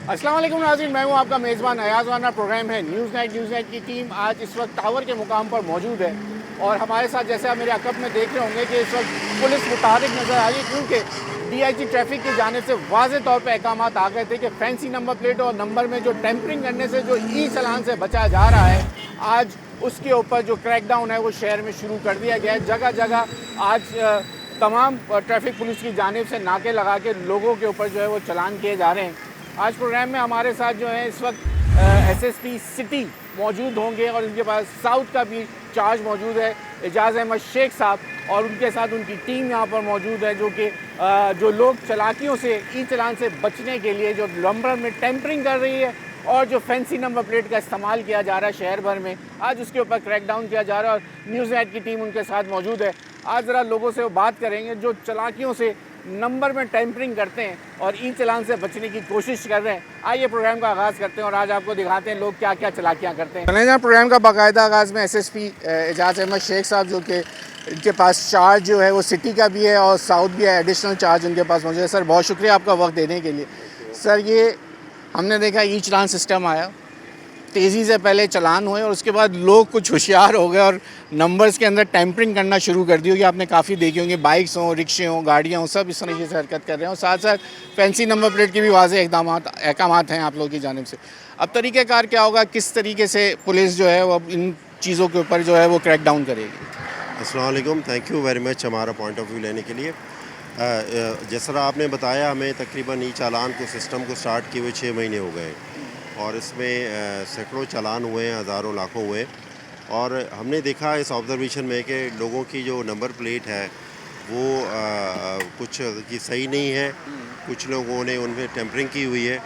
अस्सलाम वालेकुम नाज़रीन, मैं हूं आपका मेज़बान अयाज़ वाना। प्रोग्राम है न्यूज़ नाइट की टीम आज इस वक्त टावर के मुकाम पर मौजूद है और हमारे साथ, जैसे आप मेरे अकब में देख रहे होंगे, कि इस वक्त पुलिस मुतहरिक नज़र आ रही है, क्योंकि डीआईजी ट्रैफिक की जानिब से वाज़े तौर पर अहकाम आ गए थे कि फैंसी नंबर प्लेट और नंबर में जो टेम्परिंग करने से जो ई चलान से बचा जा रहा है, आज उसके ऊपर जो क्रैकडाउन है वो शहर में शुरू कर दिया गया है। जगह जगह आज तमाम ट्रैफिक पुलिस की जानिब से नाके लगा के लोगों के ऊपर जो है वो चलान किए जा रहे हैं। आज प्रोग्राम में हमारे साथ जो है इस वक्त एसएसपी सिटी मौजूद होंगे और इनके पास साउथ का भी चार्ज मौजूद है, एजाज अहमद शेख साहब, और उनके साथ उनकी टीम यहाँ पर मौजूद है, जो कि जो लोग चलाकियों से ई चलान से बचने के लिए जो नंबर में टेम्परिंग कर रही है और जो फैंसी नंबर प्लेट का इस्तेमाल किया जा रहा है शहर भर में, आज उसके ऊपर क्रैकडाउन किया जा रहा है और न्यूज़ नाइट की टीम उनके साथ मौजूद है। आज ज़रा लोगों से वो बात करेंगे जो चलाकियों से नंबर में टेम्परिंग करते हैं और ई चलान से बचने की कोशिश कर रहे हैं। आइए प्रोग्राम का आगाज़ करते हैं और आज आपको दिखाते हैं लोग क्या क्या चलाकियाँ करते हैं। चलें प्रोग्राम का बाकायदा आगाज़ में एसएसपी एजाज अहमद शेख साहब, जो कि इनके पास चार्ज जो है वो सिटी का भी है और साउथ भी है, एडिशनल चार्ज उनके पास मौजूद है। सर, बहुत शुक्रिया आपका वक्त देने के लिए। सर, ये हमने देखा ई चलान सिस्टम आया, तेज़ी से पहले चलान हुए और उसके बाद लोग कुछ होशियार हो गए और नंबर्स के अंदर टेम्परिंग करना शुरू कर दी होगी। आपने काफ़ी देखी होंगी, बाइक्स हों, रिक्शे हों, गाड़ियाँ हों, सब इस तरीके से हरकत कर रहे हैं और साथ साथ फैंसी नंबर प्लेट की भी वाज़े अहकाम हैं आप लोगों की जानिब से। अब तरीक़ाकार क्या होगा, किस तरीके से पुलिस जो है वो अब इन चीज़ों के ऊपर जो है वो क्रैक डाउन करेगी? अस्सलाम वालेकुम, थैंक यू वेरी मच हमारा पॉइंट ऑफ व्यू लेने के लिए। जिस तरह आपने बताया, हमें तकरीबन ई चालान को सिस्टम को स्टार्ट किए हुए 6 महीने हो गए और इसमें सैकड़ों चालान हुए हैं, हज़ारों लाखों हुए। और हमने देखा इस ऑब्ज़र्वेशन में कि लोगों की जो नंबर प्लेट है वो कुछ की सही नहीं है, कुछ लोगों ने उनमें टेम्परिंग की हुई है।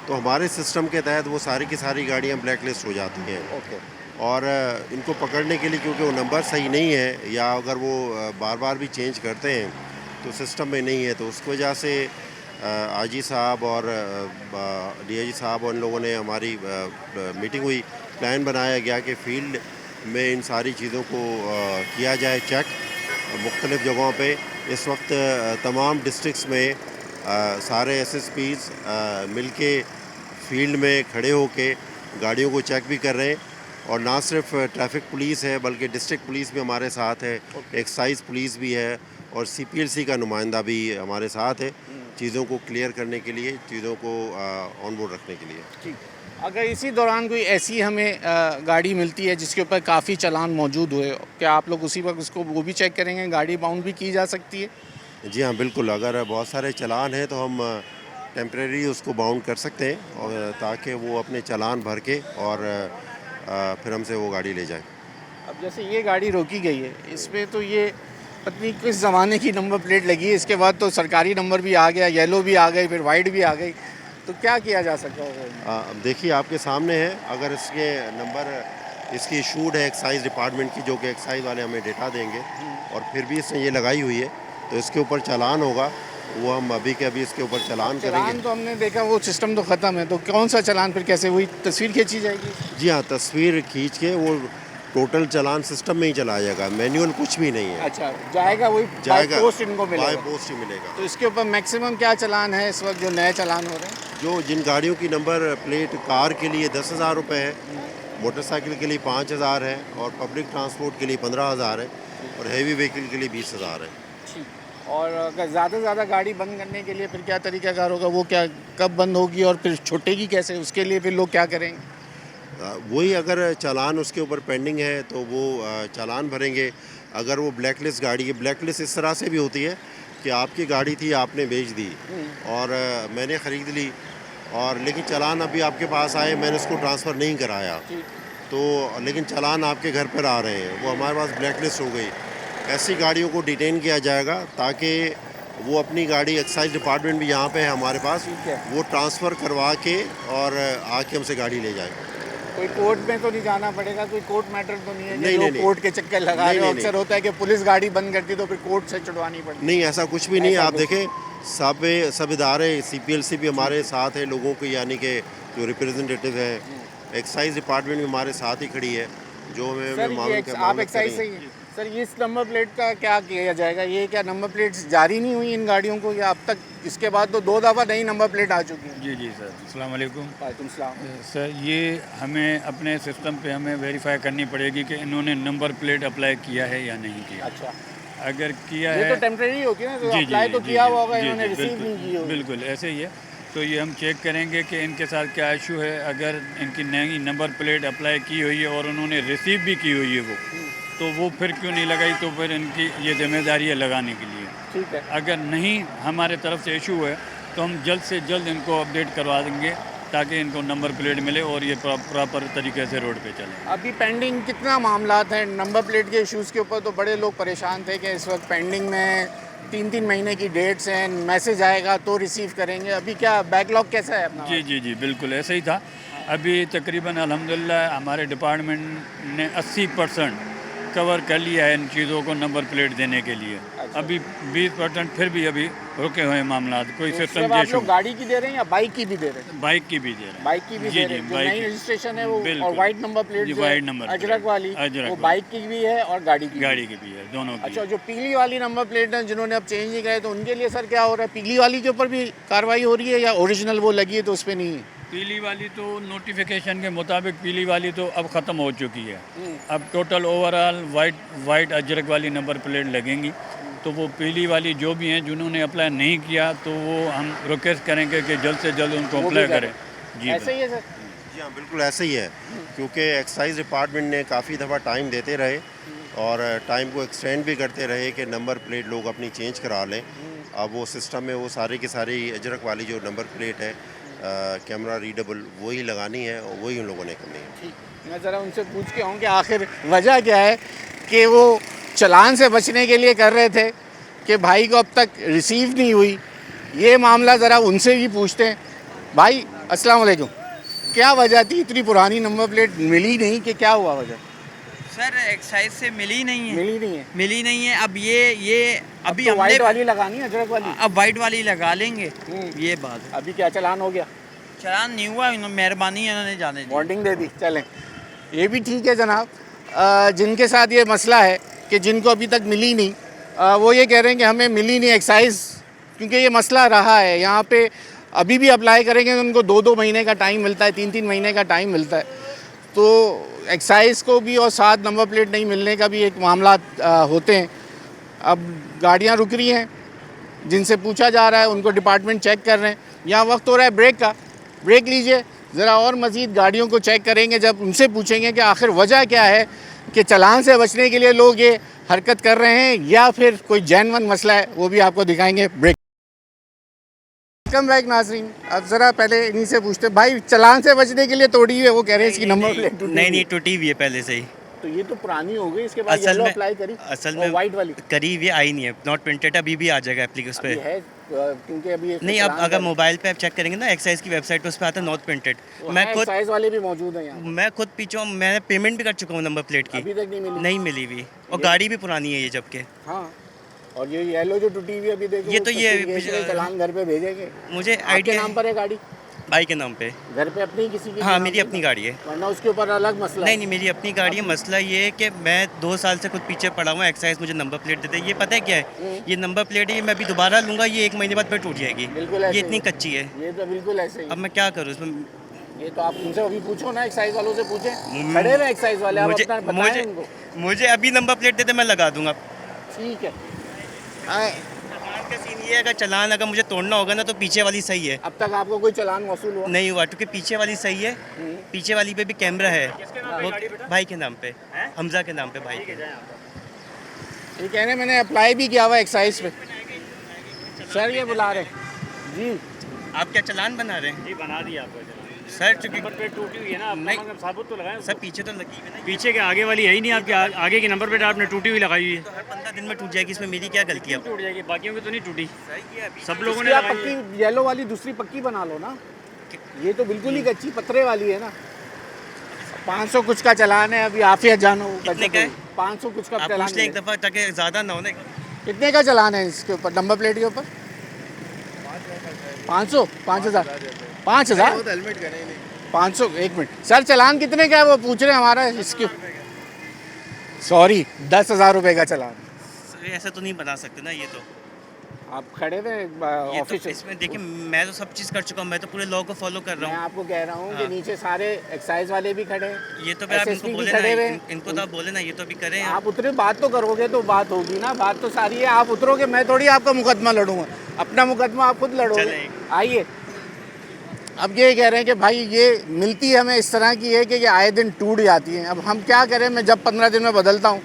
तो हमारे सिस्टम के तहत वो सारी की सारी गाड़ियाँ ब्लैक लिस्ट हो जाती हैं। ओके। और इनको पकड़ने के लिए, क्योंकि वो नंबर सही नहीं है या अगर वो बार बार भी चेंज करते हैं तो सिस्टम में नहीं है, तो उसकी वजह से आईजी साहब और डीआईजी साहब और इन लोगों ने हमारी मीटिंग हुई, प्लान बनाया गया कि फील्ड में इन सारी चीज़ों को किया जाए चेक मुख्तलिफ़ जगहों पे। इस वक्त तमाम डिस्ट्रिक्ट्स में सारे एसएसपीज़ मिल के फील्ड में खड़े होके गाड़ियों को चेक भी कर रहे हैं। और ना सिर्फ ट्रैफिक पुलिस है बल्कि डिस्ट्रिक्ट पुलिस भी हमारे साथ है, एक्साइज पुलिस भी है और सीपीएलसी का नुमाइंदा भी हमारे साथ है, चीज़ों को क्लियर करने के लिए, चीज़ों को ऑन बोर्ड रखने के लिए। ठीक। अगर इसी दौरान कोई ऐसी हमें गाड़ी मिलती है जिसके ऊपर काफ़ी चालान मौजूद हुए, क्या आप लोग उसी वक्त उसको वो भी चेक करेंगे, गाड़ी बाउंड भी की जा सकती है? जी हाँ, बिल्कुल। अगर बहुत सारे चालान हैं तो हम टेम्परेरी उसको बाउंड कर सकते हैं और ताकि वो अपने चालान भर के और फिर हमसे वो गाड़ी ले जाए। अब जैसे ये गाड़ी रोकी गई है, इसमें तो ये पत्नी किस ज़माने की नंबर प्लेट लगी है, इसके बाद तो सरकारी नंबर भी आ गया, येलो भी आ गई, फिर वाइट भी आ गई, तो क्या किया जा सकता है? अब देखिए आपके सामने है, अगर इसके नंबर इसकी इशूड है एक्साइज डिपार्टमेंट की, जो कि एक्साइज वाले हमें डेटा देंगे और फिर भी इसने ये लगाई हुई है तो इसके ऊपर चालान होगा, वो हम अभी के अभी इसके ऊपर चालान करेंगे। चालान तो हमने देखा वो सिस्टम तो ख़त्म है, तो कौन सा चालान फिर कैसे, वही तस्वीर खींची जाएगी? जी हाँ, तस्वीर खींच के वो टोटल चालान सिस्टम में ही चलाया जाएगा, मैनुअल कुछ भी नहीं है। अच्छा, जाएगा वही जाएगा, पोस्ट इनको बाय मिलेगा? पोस्ट ही मिलेगा। तो इसके ऊपर मैक्सिमम क्या चालान है इस वक्त जो नए चालान हो रहे हैं? जो जिन गाड़ियों की नंबर प्लेट कार के लिए 10,000 रुपये है, मोटरसाइकिल के लिए 5,000 है और पब्लिक ट्रांसपोर्ट के लिए 15,000 है और हैवी व्हीकल के लिए 20,000 है। ठीक। और अगर ज़्यादा से ज़्यादा गाड़ी बंद करने के लिए फिर क्या तरीक़ाकार होगा, वो क्या कब बंद होगी और फिर छूटेगी कैसे, उसके लिए फिर लोग क्या करेंगे? वही, अगर चालान उसके ऊपर पेंडिंग है तो वो चालान भरेंगे। अगर वो ब्लैक लिस्ट गाड़ी है, ब्लैक लिस्ट इस तरह से भी होती है कि आपकी गाड़ी थी, आपने बेच दी और मैंने ख़रीद ली और लेकिन चालान अभी आपके पास आए, मैंने उसको ट्रांसफ़र नहीं कराया, तो लेकिन चालान आपके घर पर आ रहे हैं, वो हमारे पास ब्लैक लिस्ट हो गई। ऐसी गाड़ियों को डिटेन किया जाएगा ताकि वो अपनी गाड़ी, एक्साइज डिपार्टमेंट भी यहाँ पे है हमारे पास, वो ट्रांसफ़र करवा के और आके हमसे गाड़ी ले जाए। कोई कोर्ट में तो नहीं जाना पड़ेगा, कोई कोर्ट मैटर तो नहीं है? नहीं। कोर्ट के चक्कर लगा रहे हो, अक्सर होता है कि पुलिस गाड़ी बंद करती तो फिर कोर्ट से छुड़वानी पड़ती। नहीं, ऐसा कुछ भी नहीं है। आप देखें, सब इदारे, सीपीएलसी भी हमारे साथ है लोगों के, यानी कि जो रिप्रेजेंटेटिव है, एक्साइज डिपार्टमेंट भी हमारे साथ ही खड़ी है, जो हमें आप एक्साइज से ही हैं? सर ये इस नंबर प्लेट का क्या किया जाएगा? ये क्या नंबर प्लेट्स जारी नहीं हुई इन गाड़ियों को, या अब तक इसके बाद तो 2 दफ़ा नई नंबर प्लेट आ चुकी है? जी जी सर, अस्सलाम वालेकुम। वालेकुम सलाम। सर ये हमें अपने सिस्टम पे हमें वेरीफाई करनी पड़ेगी कि इन्होंने नंबर प्लेट अप्लाई किया है या नहीं किया। अच्छा, अगर किया ये है तो टेम्परेरी होती है ना, तो जी अप्लाई तो जी किया जी हुआ होगा, जी इन्होंने जी रिसीव बिल्कुल नहीं की होगी। बिल्कुल ऐसे ही है। तो ये हम चेक करेंगे कि इनके साथ क्या इशू है। अगर इनकी नई नंबर प्लेट अप्लाई की हुई है और उन्होंने रिसीव भी की हुई है तो वो फिर क्यों नहीं लगाई, तो फिर इनकी ये जिम्मेदारी है लगाने के लिए। ठीक है। अगर नहीं हमारे तरफ से इशू है तो हम जल्द से जल्द इनको अपडेट करवा देंगे ताकि इनको नंबर प्लेट मिले और ये प्रॉपर तरीके से रोड पे चलें। अभी पेंडिंग कितना मामलात हैं नंबर प्लेट के इश्यूज़ के ऊपर? तो बड़े लोग परेशान थे कि इस वक्त पेंडिंग में 3-3 महीने की डेट्स हैं, मैसेज आएगा तो रिसीव करेंगे। अभी क्या बैकलॉग कैसा है अपना? जी जी जी बिल्कुल ऐसे ही था। अभी तकरीबन अल्हम्दुलिल्लाह हमारे डिपार्टमेंट ने 80% कवर कर लिया है इन चीज़ों को नंबर प्लेट देने के लिए। अच्छा। अभी 20% फिर भी अभी रुके हुए हैं मामला, कोई तो सिस्टम सिर्फ के आप इशू। लोग गाड़ी की दे रहे हैं या बाइक की भी दे रहे हैं? बाइक की भी दे रहे हैं। बाइक की भी जी दे जी रहे हैं, जो बाइक नई की। रजिस्ट्रेशन है वो, बिल्कुल। और वाइट नंबर प्लेट जी, जो है वाइट नंबर अजरक प्लेट। वाली, अजरक वो वाली। बाइक की भी है और गाड़ी की गाड़ी की भी है, दोनों की। अच्छा, जो पीली वाली नंबर प्लेट है जिन्होंने अब चेंज नहीं करे, तो उनके लिए सर क्या हो रहा है? पीली वाली के ऊपर भी कार्रवाई हो रही है या ओरिजिनल वो लगी है तो उस पर नहीं है? पीली वाली तो नोटिफिकेशन के मुताबिक पीली वाली तो अब ख़त्म हो चुकी है। अब टोटल ओवरऑल वाइट अजरक वाली नंबर प्लेट लगेंगी। तो वो पीली वाली जो भी हैं जिन्होंने अप्लाई नहीं किया तो वो हम रिक्वेस्ट करेंगे कि जल्द से जल्द उनको वो भी अप्लाई करें। करें। जी ऐसे ही है सर? जी हाँ, बिल्कुल ऐसे ही है, क्योंकि एक्साइज डिपार्टमेंट ने काफ़ी दफ़ा टाइम देते रहे और टाइम को एक्सटेंड भी करते रहे कि नंबर प्लेट लोग अपनी चेंज करा लें। अब वो सिस्टम में वो सारी की सारी अजरक वाली जो नंबर प्लेट है कैमरा रीडेबल वही लगानी है और वही उन लोगों ने करनी है। ठीक, मैं ज़रा उनसे पूछ के आऊँ कि आखिर वजह क्या है कि वो चालान से बचने के लिए कर रहे थे कि भाई को अब तक रिसीव नहीं हुई। ये मामला ज़रा उनसे ही पूछते हैं। भाई अस्सलाम वालेकुम, क्या वजह थी इतनी पुरानी नंबर प्लेट मिली नहीं, कि क्या हुआ वजह? सर एक्साइज से मिली नहीं है। मिली नहीं है? मिली नहीं है। अब ये अभी तो हमने वाइट वाली लगानी है, अजरक वाली? अब वाइट वाली लगा लेंगे। ये बात है। अभी क्या चालान हो गया? चलान नहीं हुआ, मेहरबानी है उन्होंने जाने दी। वार्निंग दे दी। चलें, ये भी ठीक है जनाब। जिनके साथ ये मसला है कि जिनको अभी तक मिली नहीं, वो ये कह रहे हैं कि हमें मिली नहीं एक्साइज, क्योंकि ये मसला रहा है यहाँ पे। अभी भी अप्लाई करेंगे तो उनको 2-2 महीने का टाइम मिलता है, 3-3 महीने का टाइम मिलता है। तो एक्साइज को भी और साथ नंबर प्लेट नहीं मिलने का भी एक मामला होते हैं। अब गाड़ियाँ रुक रही हैं, जिनसे पूछा जा रहा है उनको डिपार्टमेंट चेक कर रहे हैं। यहाँ वक्त हो रहा है ब्रेक का, ब्रेक लीजिए ज़रा और मज़ीद गाड़ियों को चेक करेंगे। जब उनसे पूछेंगे कि आखिर वजह क्या है कि चालान से बचने के लिए लोग ये हरकत कर रहे हैं या फिर कोई जेन्युइन मसला है, वो भी आपको दिखाएंगे। ब्रेक। वेलकम बैक नाज़रीन। अब ज़रा पहले इन्हीं से पूछते, भाई चालान से बचने के लिए तोड़ी हुई है, वो कह रहे हैं इसकी नंबर प्लेट टूटी हुई है। नहीं टूटी हुई है पहले से ही। तो ये तो पुरानी हो गई, इसके बाद असल येलो में अप्लाई करी असल और में वाइट वाली करीब ये आई नहीं है, नॉट प्रिंटेड। अभी भी आ जाएगा एप्लीकेशन अभी पे। है, क्योंकि अभी ये नहीं, अब चालान अगर कर- मोबाइल पे आप चेक करेंगे ना एक्साइज की वेबसाइट पे, उस पर आता है नॉट प्रिंटेड। वो मैं हैं, खुद एक्साइज वाले भी मौजूद हैं यहाँ, मैं खुद पीछे हूँ, मैंने पेमेंट भी कर चुका हूँ नंबर प्लेट की। अभी तक नहीं मिली। नहीं मिली हुई, और ये- गाड़ी भी पुरानी है ये जबकि। हाँ, और ये येलो जो टूटी हुई है अभी देखो, ये तो ये चालान घर पे भेजेंगे। मुझे आपके आइडिया नाम पर है गाड़ी? भाई के नाम पे। घर पे अपनी किसी की? हाँ, नाम मेरी पे? अपनी गाड़ी है। वरना उसके ऊपर अलग मसला नहीं है। नहीं, मेरी अपनी गाड़ी है। मसला ये है कि मैं 2 साल से खुद पीछे पड़ा हुआ, एक्साइज मुझे नंबर प्लेट देते। ये पता है क्या है, ये नंबर प्लेट है, ये मैं अभी दोबारा लूँगा, ये 1 महीने बाद फिर टूट जाएगी। बिल्कुल ऐसे ये इतनी ही। कच्ची है। ये तो बिल्कुल ऐसे ही। अब मैं क्या करूँ इसमें। ये तो आप उनसे अभी पूछो ना, एक्साइज वालों से पूछे, खड़े रहे एक्साइज वाले, आप अपना बताएं उनको। मुझे अभी नंबर प्लेट देते मैं लगा दूंगा। ठीक है। चालान का सीन ये है, अगर चालान अगर मुझे तोड़ना होगा ना तो पीछे वाली सही है। अब तक आपको कोई चालान वसूल हुआ? नहीं हुआ, क्योंकि पीछे वाली सही है। पीछे वाली पे भी कैमरा है। वो भाई के नाम पे, हमजा के नाम पे भाई के। ये कह रहे हैं मैंने अप्लाई भी किया हुआ एक्साइज पे। सर ये बुला रहे हैं। जी आप क्या चालान बना रहे हैं? जी बना दिया आपको जनाब। सर चूंकि नंबर प्लेट टूटी हुई है ना, अपना नहीं। मतलब साबुत तो लगाएं। सर पीछे तो लगी हुई है ना। पीछे के आगे वाली है ही नहीं आपकी, आगे की नंबर प्लेट आपने टूटी हुई लगाई हुई है। तो हर 15 दिन में टूट जाएगी, इसमें मेरी क्या गलती है? टूट जाएगी, बाकियों की तो नहीं टूटी। सही है, अभी सब लोगों ने इसकी आप लगाई है। पक्की येलो वाली दूसरी पक्की बना लो ना। ये तो बिल्कुल ही कच्ची पतरे वाली है ना। 500 कुछ का चालान है, अभी आफिया जानो। कितने का है? 500 कुछ का आप चालान पूछ लें एक है। दफ़ा ताकि ज़्यादा ना हो ना। कितने का चालान है इसके ऊपर, नंबर प्लेट के ऊपर? 500, 5000, 5000, 500। एक मिनट सर, चालान कितने का है वो पूछ रहे हैं हमारा इसके। सॉरी 10,000 रुपये का चालान। सर, ऐसा तो नहीं बना सकते ना, ये तो आप खड़े थे ये तो ऑफिस इसमें देखिए, मैं तो सब चीज़ कर चुका हूँ, मैं तो पूरे लॉ को फॉलो कर रहा मैं हूँ। आपको कह रहा हूँ कि हाँ। नीचे सारे एक्साइज वाले भी खड़े हैं, ये तो फिर आप इनको SSP भी बोले खड़े ना, हुए हैं। इनको तो आप बोले ना, ये तो अभी करें आप। आप उतरे बात तो करोगे तो बात होगी ना, बात तो सारी है। आप उतरोगे, मैं थोड़ी आपका मुकदमा लड़ूंगा, अपना मुकदमा आप खुद लड़ोगे। चलें। आइए, अब ये कह रहे हैं कि भाई ये मिलती हमें इस तरह की है कि ये आए दिन टूट जाती है। अब हम क्या करें, मैं जब 15 दिन में बदलता हूँ।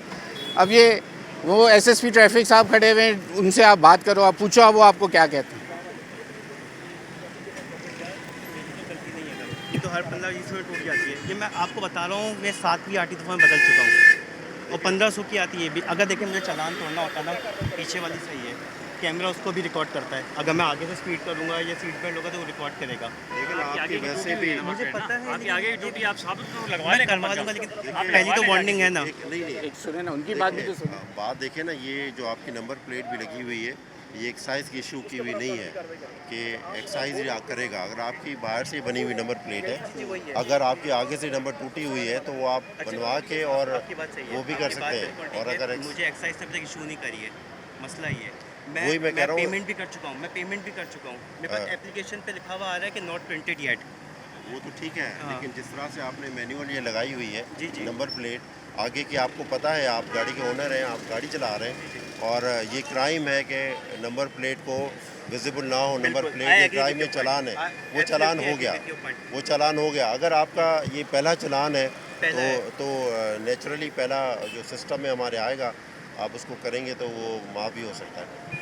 अब ये वो SSP ट्रैफिक साहब खड़े हुए हैं, उनसे आप बात करो, आप पूछो वो आपको क्या कहते हैं। ये तो हर 15-20 मिनट टूट जाती है। ये मैं आपको बता रहा हूँ, मैं 7वीं आरटी तूफान बदल चुका हूँ और 1500 की आती है भी। अगर देखें मुझे चालान तोड़ना होता ना, पीछे वाली सही है, कैमरा उसको भी रिकॉर्ड करता है। अगर मैं आगे से स्पीड करूँगा या सीट बेल्ट होगा तो वो रिकॉर्ड करेगा। लेकिन आपकी वैसे भी मुझे पता है, आपकी आगे की ड्यूटी आप साबित करो, लगवा मैं लें करवा लूँगा, लेकिन पहली तो वार्निंग है ना। नहीं नहीं एक सुने ना, उनकी बात भी तो सुनो। बात देखें ना, ये जो आपकी नंबर प्लेट भी लगी हुई है, ये एक्साइज की इशू की हुई नहीं है कि एक्साइज ही करेगा। अगर आपकी बाहर से बनी हुई नंबर प्लेट है, अगर आपकी आगे से नंबर टूटी हुई है तो वो आप बनवा के और आपकी बात सही है, वो भी कर आपकी बात सकते बिल्कुल हैं। ठीक और है। अगर मुझे एक्साइज से अभी तक इशू नहीं करी है, मसला ये है। वही मैं कह रहा हूँ। पेमेंट भी कर चुका हूँ, मैं पेमेंट भी कर चुका हूँ। मेरे पास एप्लीकेशन पे लिखा हुआ आ रहा है कि नॉट प्रिंटेड येट। वो तो ठीक है, हाँ। लेकिन जिस तरह से आपने मैनुअल ये लगाई हुई है जी, जी। नंबर प्लेट आगे की, आपको पता है आप गाड़ी के ओनर हैं, आप गाड़ी चला रहे हैं और ये क्राइम है कि नंबर प्लेट को विजिबल ना हो। नंबर बिल्कुल, प्लेट I ये agree क्राइम with में your चालान point. है, I वो चालान absolutely हो गया, agree with your point. वो चालान हो गया। अगर आपका ये पहला चालान है पहला है। तो नेचुरली पहला जो सिस्टम में हमारे आएगा, आप उसको करेंगे तो वो माफ़ भी हो सकता है।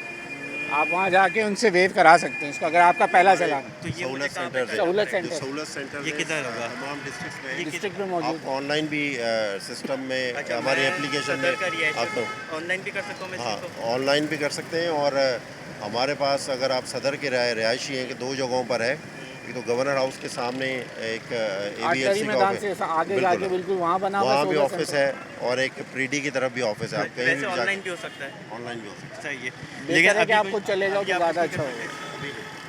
आप वहाँ जाके उनसे वेव करा सकते हैं इसको, अगर आपका पहला चालान है। तो ये मुझे सहूलत कहाँ सेंटर पे है। सहूलत जो सेंटर। सहूलत सेंटर ये है, किधर होगा? तमाम डिस्ट्रिक्ट में डिस्ट्रिक्ट में मौजूद आप ऑनलाइन भी सिस्टम में अच्छा, हमारी मैं एप्लीकेशन सदर का में रिहायशी आपको ऑनलाइन भी कर सकता हूँ मैं हाँ इसको? ऑनलाइन भी कर सकते हैं। और हमारे पास अगर आप सदर के रिहायशी हैं कि 2 जगहों पर है, एक तो गवर्नर हाउस के सामने एक आर्टरी ABLC का मैदान ऑफिस से आगे जाके बिल्कुल वहाँ बना हुआ वहाँ भी सहूलत ऑफिस सेंटर। है और एक प्रीडी की तरफ भी ऑफिस है। आप कहीं वैसे भी ऑनलाइन जाके भी हो सकता है, ऑनलाइन भी हो सकता सही है। बेहतर है कि आप अभी खुद चले जाओ अभी तो आप ज़्यादा कुछ अच्छा नहीं होगा। कर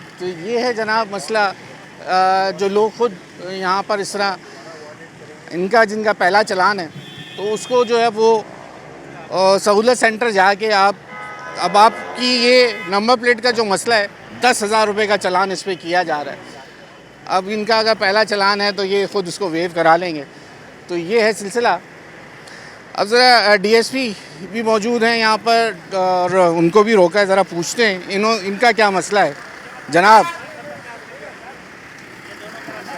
सकते। तो ये है जनाब मसला, जो लोग खुद यहाँ पर इस तरह इनका जिनका पहला चालान है तो उसको जो है वो सहूलत सेंटर जाके आप, अब आपकी ये नंबर प्लेट का जो मसला है 10,000 रुपये का चालान इस पर किया जा रहा है। अब इनका अगर पहला चालान है तो ये खुद उसको वेव करा लेंगे। तो ये है सिलसिला। अब ज़रा DSP भी मौजूद हैं यहाँ पर और उनको भी रोका है, ज़रा पूछते हैं इनका क्या मसला है। जनाब,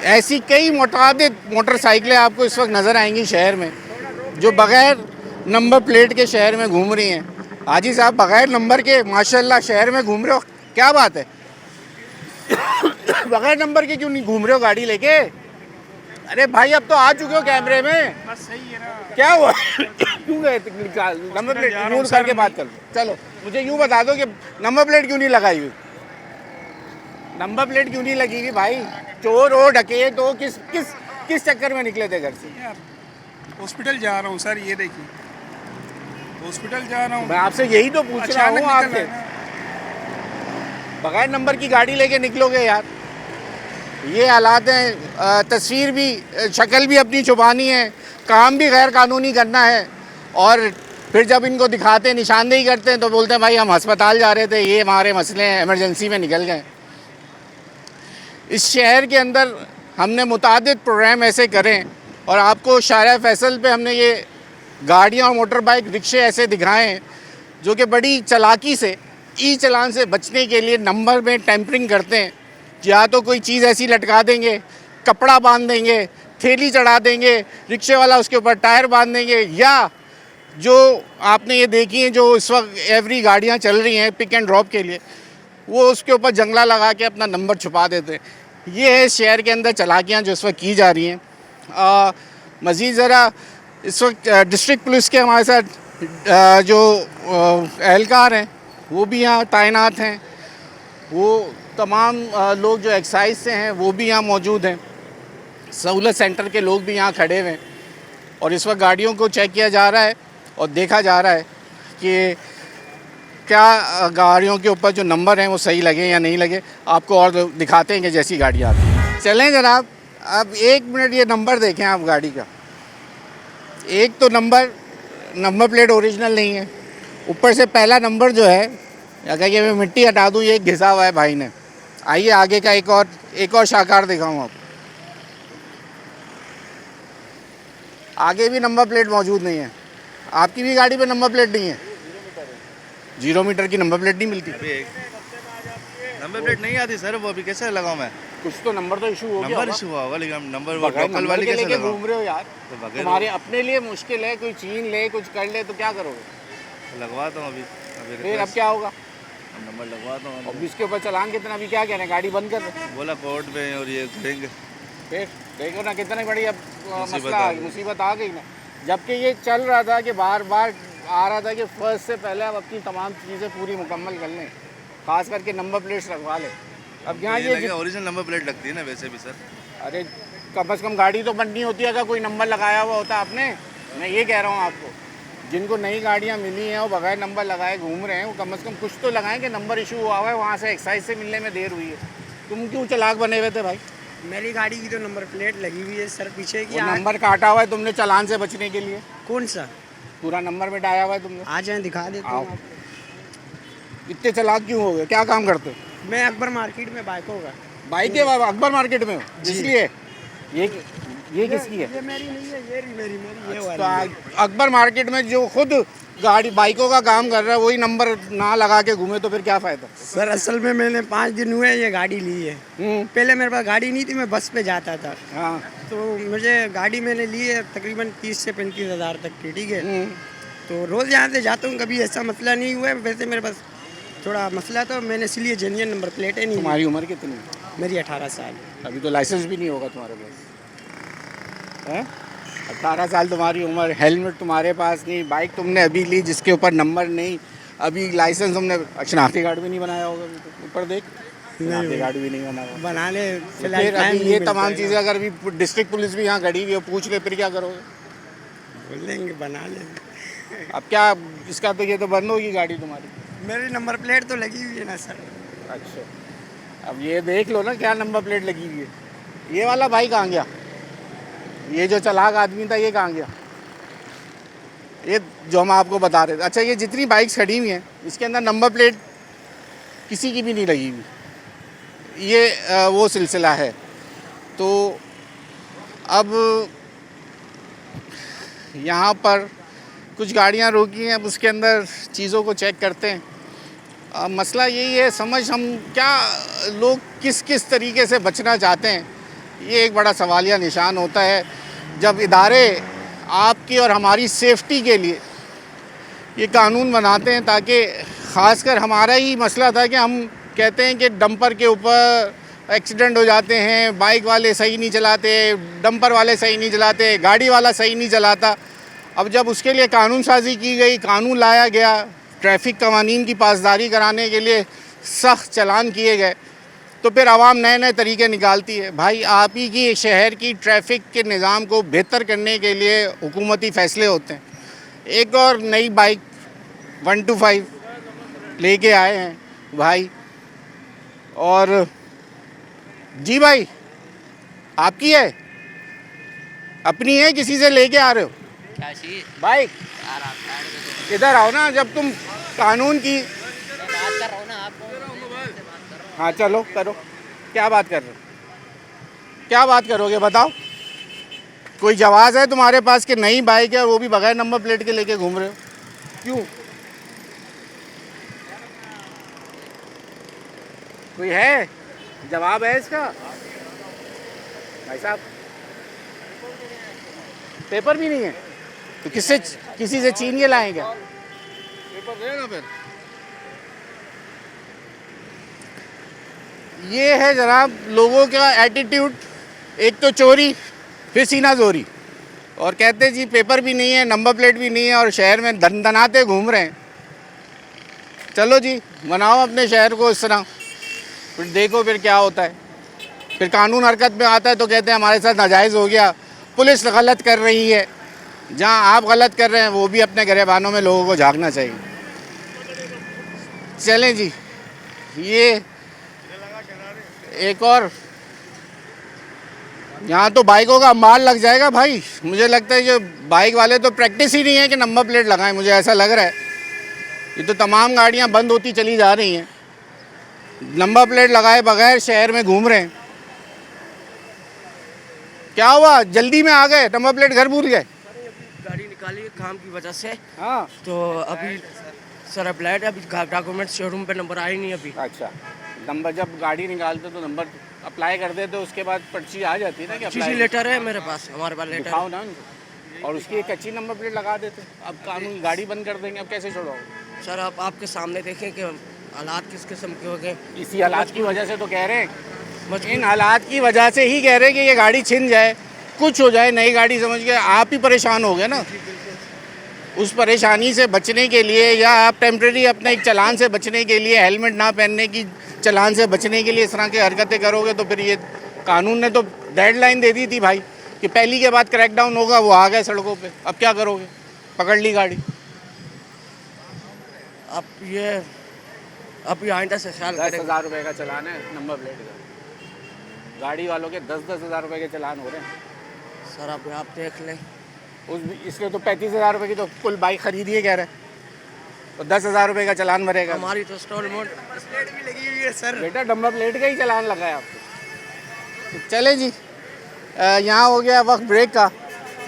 ऐसी कई मुतादिद मोटरसाइकिलें आपको इस वक्त नज़र आएंगी शहर में जो बग़ैर नंबर प्लेट के शहर में घूम रही हैं। हाजी साहब बग़ैर नंबर के माशाल्लाह शहर में घूम रहे हो, क्या बात है? बग़ैर नंबर के क्यों नहीं घूम रहे हो गाड़ी लेके? अरे भाई अब तो आ चुके हो कैमरे में, बस सही है ना। क्या हुआ? क्यों गए नंबर प्लेट यूज़ करके बात कर लो। चलो मुझे यूँ बता दो कि नंबर प्लेट क्यों नहीं लगाई हुई? नंबर प्लेट क्यों नहीं लगी हुई भाई? चोर हो डकैत हो, किस किस किस चक्कर में निकले थे घर से? यार हॉस्पिटल जा रहा हूँ सर, ये देखिए हॉस्पिटल जा रहा हूँ। मैं आपसे यही तो पूछ रहा अचानक हूँ, निकल आपसे रहा है ना। बगैर नंबर की गाड़ी लेके निकलोगे यार? ये हालात हैं। तस्वीर भी, शक्ल भी अपनी छुपानी है, काम भी गैर कानूनी करना है और फिर जब इनको दिखाते निशानदेही करते हैं तो बोलते हैं भाई हम अस्पताल जा रहे थे, ये हमारे मसले हैं, इमरजेंसी में निकल गए। इस शहर के अंदर हमने मुतादिद प्रोग्राम ऐसे करें और आपको शारा फैसल पे हमने ये गाड़ियाँ और मोटर बाइक रिक्शे ऐसे दिखाएं जो कि बड़ी चालाकी से ई चालान से बचने के लिए नंबर में टेम्परिंग करते हैं। या तो कोई चीज़ ऐसी लटका देंगे, कपड़ा बांध देंगे, थैली चढ़ा देंगे, रिक्शे वाला उसके ऊपर टायर बांध देंगे, या जो आपने ये देखी है जो इस वक्त एवरी गाड़ियाँ चल रही हैं पिक एंड ड्रॉप के लिए, वो उसके ऊपर जंगला लगा के अपना नंबर छुपा देते हैं। ये है शहर के अंदर चालाकियाँ जो इस वक्त की जा रही हैं। मज़ीद ज़रा इस वक्त डिस्ट्रिक्ट पुलिस के हमारे साथ जो एहलकार हैं वो भी यहाँ तैनात हैं, वो तमाम लोग जो एक्साइज से हैं वो भी यहाँ मौजूद हैं, सहूलत सेंटर के लोग भी यहाँ खड़े हुए हैं और इस वक्त गाड़ियों को चेक किया जा रहा है और देखा जा रहा है कि क्या गाड़ियों के ऊपर जो नंबर हैं वो सही लगे या नहीं लगे। आपको और दिखाते हैं कि जैसी गाड़ी आती है। चलें जनाब, अब 1 मिनट ये नंबर देखें आप गाड़ी का। एक तो नंबर नंबर प्लेट ओरिजिनल नहीं है, ऊपर से पहला नंबर जो है, अगर ये मैं मिट्टी हटा दूँ, ये घिसा हुआ है भाई ने। आइए आगे का एक और शाकार दिखाऊँ आप। आगे भी नंबर प्लेट मौजूद नहीं है। आपकी भी गाड़ी पे नंबर प्लेट नहीं है? 0 मीटर की नंबर प्लेट नहीं मिलती। नंबर प्लेट नहीं आती सर, वो अभी कैसे लगाऊं मैं? कुछ तो नंबर तो इशू हो गया नंबर होगा। इशू हुआ होगा, लेकिन नंबर वो बगैर लोकल नंबर वाली के कैसे लेके लगाऊं? घूम रहे हो यार। तो बगैर तुम्हारे अपने लिए मुश्किल है, कोई छीन ले, कुछ कर ले तो क्या करोगे? लगवाता हूँ अभी फिर अब क्या होगा? नंबर लगवाता हूँ। अब इसके ऊपर चालान कितना, अभी क्या कह रहे हैं, गाड़ी बंद कर रहे हैं? बोला कोर्ट में और ये करेंगे। फिर देखो ना कितनी बड़ी अब मुसीबत मसला आ गई। मुसीबत आ गई ना। जबकि ये चल रहा था कि बार बार आ रहा था कि फर्स्ट से पहले अब अपनी तमाम चीज़ें पूरी मुकम्मल कर लें, खास करके नंबर प्लेट्स लगवा लें। अब यहाँ ये ओरिजिनल नंबर प्लेट लगती है ना वैसे भी सर। अरे कम से कम गाड़ी तो बननी होती है, अगर कोई नंबर लगाया हुआ होता आपने। मैं ये कह रहा हूँ आपको, जिनको नई गाड़ियाँ मिली हैं वो बगैर नंबर लगाए घूम रहे हैं, वो कम से कम कुछ तो लगाएं कि नंबर इशू हुआ हुआ है, वहाँ से एक्साइज से मिलने में देर हुई है। तुम क्यों चालाक बने हुए थे भाई? मेरी गाड़ी की तो नंबर प्लेट लगी हुई है सर, पीछे की। वो नंबर काटा हुआ है तुमने चालान से बचने के लिए। कौन सा? पूरा नंबर मिटाया हुआ है तुमने। आ जाए दिखा देता हूँ आपको। इतने चालाक क्यों हो गए? क्या काम करते हो? मैं अकबर मार्केट में बाइक होगा। बाइक के बाबा अकबर मार्केट में हो, इसलिए ये किसकी है? ये मेरी नहीं है, ये मेरी ये तो वाली। अकबर मार्केट में जो खुद गाड़ी बाइकों का काम कर रहा है वही नंबर ना लगा के घूमे तो फिर क्या फ़ायदा? सर असल में मैंने 5 दिन हुए ये गाड़ी ली है। पहले मेरे पास गाड़ी नहीं थी, मैं बस पे जाता था। हाँ। तो मुझे गाड़ी मैंने ली है तकरीबन 30 से 35 हज़ार तक की, ठीक है। तो रोज़ यहाँ से जाता हूँ, कभी ऐसा मसला नहीं हुआ है। वैसे मेरे पास थोड़ा मसला तो मैंने इसलिए जेन्युइन नंबर प्लेटें नहीं। तुम्हारी उम्र कितनी है? मेरी 18 साल। अभी तो लाइसेंस भी नहीं होगा तुम्हारे पास, हैं? 18 साल तुम्हारी उम्र, हेलमेट तुम्हारे पास नहीं, बाइक तुमने अभी ली जिसके ऊपर नंबर नहीं, अभी लाइसेंस तुमने शनाख्ती कार्ड भी नहीं बनाया होगा। अभी तो ऊपर देख, शनाख्ती कार्ड भी नहीं बना हुआ। बनाने फिर अभी ये तमाम चीज़ें अगर अभी डिस्ट्रिक्ट पुलिस भी यहाँ खड़ी हुई है, पूछ ले फिर क्या करोगे? बोलेंगे बना लेंगे। अब क्या इसका तो ये तो बंद होगी गाड़ी तुम्हारी। मेरी नंबर प्लेट तो लगी हुई है ना सर। अच्छा, अब ये देख लो ना क्या नंबर प्लेट लगी हुई है। ये वाला भाई कहाँ गया? ये जो चालाक आदमी था ये कहाँ गया? ये जो हम आपको बता रहे थे। अच्छा, ये जितनी बाइक्स खड़ी हुई हैं इसके अंदर नंबर प्लेट किसी की भी नहीं लगी हुई। ये वो सिलसिला है। तो अब यहाँ पर कुछ गाड़ियाँ रोकी हैं, अब उसके अंदर चीज़ों को चेक करते हैं। मसला यही है, समझ हम क्या लोग किस किस तरीके से बचना चाहते हैं, ये एक बड़ा सवालिया निशान होता है। जब इदारे आपकी और हमारी सेफ्टी के लिए ये कानून बनाते हैं, ताकि ख़ासकर हमारा ही मसला था कि हम कहते हैं कि डंपर के ऊपर एक्सीडेंट हो जाते हैं, बाइक वाले सही नहीं चलाते, डंपर वाले सही नहीं चलाते, गाड़ी वाला सही नहीं चलाता। अब जब उसके लिए कानून साजी की गई, कानून लाया गया, ट्रैफिक कवानीन की पासदारी कराने के लिए सख्त चालान किए गए, तो फिर आवाम नए नए तरीके निकालती है। भाई आप ही की शहर की ट्रैफिक के निज़ाम को बेहतर करने के लिए हुकूमती फ़ैसले होते हैं। एक और नई बाइक 125 लेके आए हैं भाई। और जी भाई, आपकी है? अपनी है, किसी से लेके आ रहे हो बाइक? इधर आओ ना, जब तुम कानून की हाँ चलो करो। क्या बात कर रहे हो? क्या बात करोगे बताओ? कोई जवाज़ है तुम्हारे पास कि नई बाइक है और वो भी बगैर नंबर प्लेट के लेके घूम रहे हो? क्यों? कोई है जवाब है इसका? भाई साहब पेपर भी नहीं है तो किसी से छीन के लाएं क्या? पेपर देना फिर। ये है जनाब लोगों का एटीट्यूड, एक तो चोरी फिर सीना जोरी, और कहते जी पेपर भी नहीं है, नंबर प्लेट भी नहीं है और शहर में दनाते घूम रहे हैं। चलो जी, बनाओ अपने शहर को इस तरह, फिर देखो फिर क्या होता है। फिर कानून हरकत में आता है तो कहते हैं हमारे साथ नाजायज़ हो गया, पुलिस गलत कर रही है। जहाँ आप गलत कर रहे हैं वो भी अपने गिरेबानों में लोगों को झांकना चाहिए। चलें जी, ये एक और यहाँ तो बाइकों का माल लग जाएगा भाई। मुझे लगता है ये बाइक वाले तो प्रैक्टिस ही नहीं है कि नंबर प्लेट लगाएं, मुझे ऐसा लग रहा है। ये तो तमाम गाड़ियाँ बंद होती चली जा रही हैं, नंबर प्लेट लगाए बगैर शहर में घूम रहे हैं। क्या हुआ, जल्दी में आ गए, नंबर प्लेट घर भूल गए? गाड़ी निकाली काम की वजह से, हाँ तो अभी सर अप्लाइड, अभी डॉक्यूमेंट शोरूम पे नंबर आई नहीं अभी। अच्छा, नंबर जब गाड़ी निकालते तो नंबर अप्लाई कर देते, उसके बाद पर्ची आ जाती है ना कि जी लेटर है मेरे पास, हमारे पास लेटर दिखाओ ना उनको, और उसकी एक अच्छी नंबर प्लेट लगा देते। अब कानून गाड़ी बंद कर देंगे, अब कैसे छोड़ोगे? सर आप आपके सामने देखें कि हालात किस किस्म के हो गए। इसी हालात की वजह से तो कह रहे हैं, इन हालात की वजह से ही कह रहे हैं कि ये गाड़ी छिन जाए, कुछ हो जाए, नई गाड़ी समझ के आप ही परेशान हो गए ना। उस परेशानी से बचने के लिए, या आप टेम्प्रेरी अपने एक चालान से बचने के लिए, हेलमेट ना पहनने की चालान से बचने के लिए इस तरह की हरकतें करोगे, तो फिर ये कानून ने तो डेडलाइन दे दी थी भाई कि पहली के बाद क्रैकडाउन होगा, वो आ गए सड़कों पे। अब क्या करोगे? पकड़ ली गाड़ी। अब ये आइंदा से ख्याल 10,000 रुपये का चलान है नंबर प्लेट का, गाड़ी वालों के 10-10 हज़ार रुपये के चलान हो रहे हैं। सर अब आप देख लें, इसलिए तो 35,000 रुपये की तो कुल बाइक खरीदी है कह रहे हैं, तो 10,000 रुपये का चलान भरेगा। हमारी तो इंस्टॉलमेंट प्लेट भी लगी हुई है सर। बेटा नंबर प्लेट का ही चलान लगा है आपको। तो चले जी, यहाँ हो गया वक्त ब्रेक का,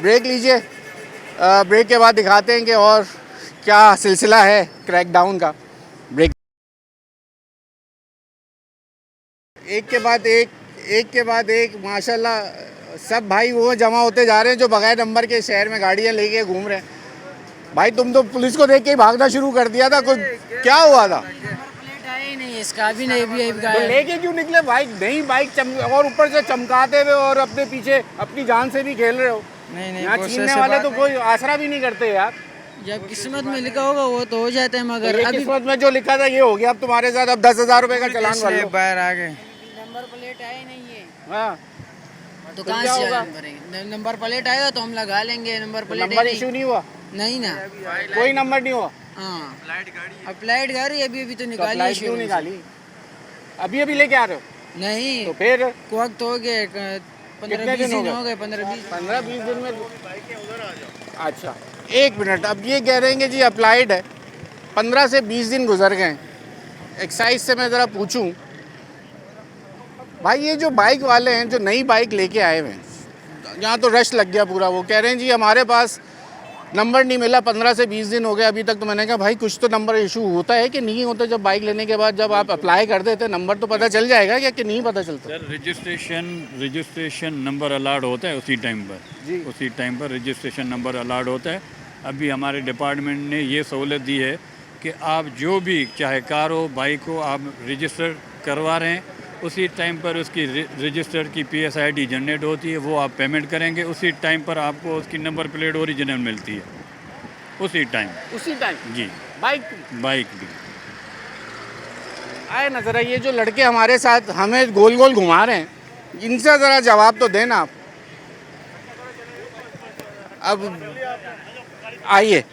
ब्रेक लीजिए, ब्रेक के बाद दिखाते हैं कि और क्या सिलसिला है क्रैकडाउन का। ब्रेक एक के बाद एक माशाल्लाह सब भाई वो जमा होते जा रहे हैं जो बगैर नंबर के शहर में गाड़ियाँ लेके घूम रहे हैं। भाई तुम तो पुलिस को देख के ही भागना शुरू कर दिया था, कुछ क्या हुआ था? प्लेट है ही नहीं इसका, अभी नहीं भी तो लेके क्यों निकले बाइक? नई बाइक और ऊपर से चमकाते हुए, और अपने पीछे अपनी जान से भी खेल रहे हो। नहीं यहाँ छीनने वाले तो कोई आसरा भी नहीं करते यार। जब किस्मत में लिखा होगा वो तो हो जाते हैं, मगर अभी किस्मत में जो लिखा था ये हो गया अब तुम्हारे साथ। अब 10,000 रुपये का चलान भर लो। बाहर आ गए, नंबर प्लेट है ही नहीं है। हाँ तो कहाँ से चलान भरेंगे? नंबर प्लेट आएगा तो हम लगा लेंगे। नंबर प्लेट नंबर इशू नहीं हुआ? नहीं ना, कोई नंबर नहीं हुआ। हाँ अप्लाइड गाड़ी अभी तो निकाली है। क्यों निकाली? अभी लेके आ रहे हो? नहीं तो फिर वक्त हो गए, 15-20 दिन हो गए। 15-20 दिन में। अच्छा एक मिनट, अब ये कह रहे हैं कि जी अप्लाइड है, 15 से 20 दिन गुजर गए। एक्साइज से मैं ज़रा पूछूं भाई, ये जो बाइक वाले हैं जो नई बाइक लेके आए हुए हैं, यहाँ तो रश लग गया पूरा। वो कह रहे हैं जी हमारे पास नंबर नहीं मिला, 15 से 20 दिन हो गए अभी तक। तो मैंने कहा भाई कुछ तो नंबर इशू होता है कि नहीं होता? जब बाइक लेने के बाद जब आप अप्लाई कर देते नंबर तो पता चल जाएगा क्या कि नहीं पता चलता? सर रजिस्ट्रेशन नंबर अलाट होता है उसी टाइम पर जी। उसी टाइम पर रजिस्ट्रेशन नंबर अलाट होता है। अभी हमारे डिपार्टमेंट ने ये सहूलत दी है कि आप जो भी चाहे कार हो बाइक हो आप रजिस्टर करवा रहे हैं, उसी टाइम पर उसकी रजिस्टर की PSID जनरेट होती है, वो आप पेमेंट करेंगे, उसी टाइम पर आपको उसकी नंबर प्लेट ओरिजिनल मिलती है उसी टाइम जी। बाइक भी आए ना ज़रा, ये जो लड़के हमारे साथ हमें गोल गोल घुमा रहे हैं, इनसे ज़रा जवाब तो देना आप। अब आइए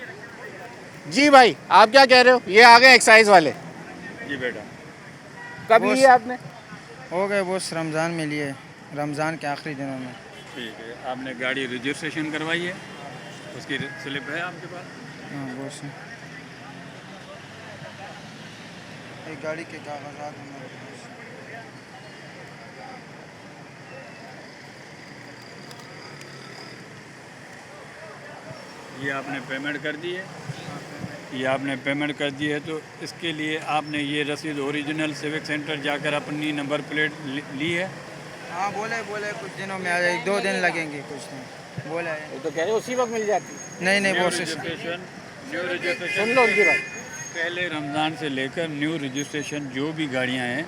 जी भाई, आप क्या कह रहे हो? ये आ गए एक्साइज वाले। जी बेटा, कब लिए आपने? हो गए बॉस, रमज़ान में लिए, रमज़ान के आखिरी दिनों में। ठीक है, आपने गाड़ी रजिस्ट्रेशन करवाई है, उसकी स्लिप है आपके पास? हाँ बॉस, एक गाड़ी के कागजात हमारे पास। ये आपने पेमेंट कर दी है? ये आपने पेमेंट कर दी है, तो इसके लिए आपने ये रसीद ओरिजिनल सिविक सेंटर जाकर अपनी नंबर प्लेट ली है? हाँ बोले कुछ दिनों में आ जाए, 2 दिन लगेंगे कुछ दिन बोला है। वो तो कह रहे उसी वक्त मिल जाती। नहीं न्यू बॉस, रजिस्ट्रेशन सुन लो उनकी बात। पहले रमज़ान से लेकर न्यू रजिस्ट्रेशन जो भी गाड़ियां हैं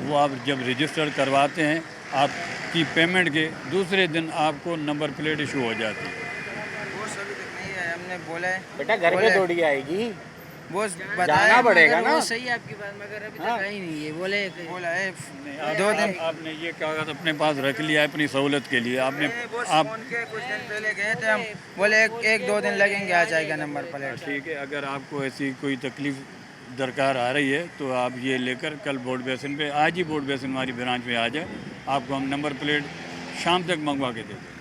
वो आप जब रजिस्टर करवाते हैं, आपकी पेमेंट के दूसरे दिन आपको नंबर प्लेट इशू हो जाती है। बॉस अभी तक नहीं है, हमने बोला है। बेटा घर पे थोड़ी आएगी, बॉस जाना पड़ेगा ना। सही है आपकी बात, मगर अभी तक आई नहीं है। बोला है नहीं, 2 दिन। आपने ये कागज़ अपने पास रख लिया है अपनी सहूलत के लिए। आपने आप उनके कुछ दिन पहले गए थे हम, बोले एक 2 दिन लगेंगे, आ जाएगा नंबर प्लेट। ठीक है, अगर आपको ऐसी कोई तकलीफ़ दरकार आ रही है तो आप ये लेकर कल बोर्ड बेसिन पे, आज ही बोर्ड बेसिन हमारी ब्रांच में आ जाए, आपको हम नंबर प्लेट शाम तक मंगवा के दे दें।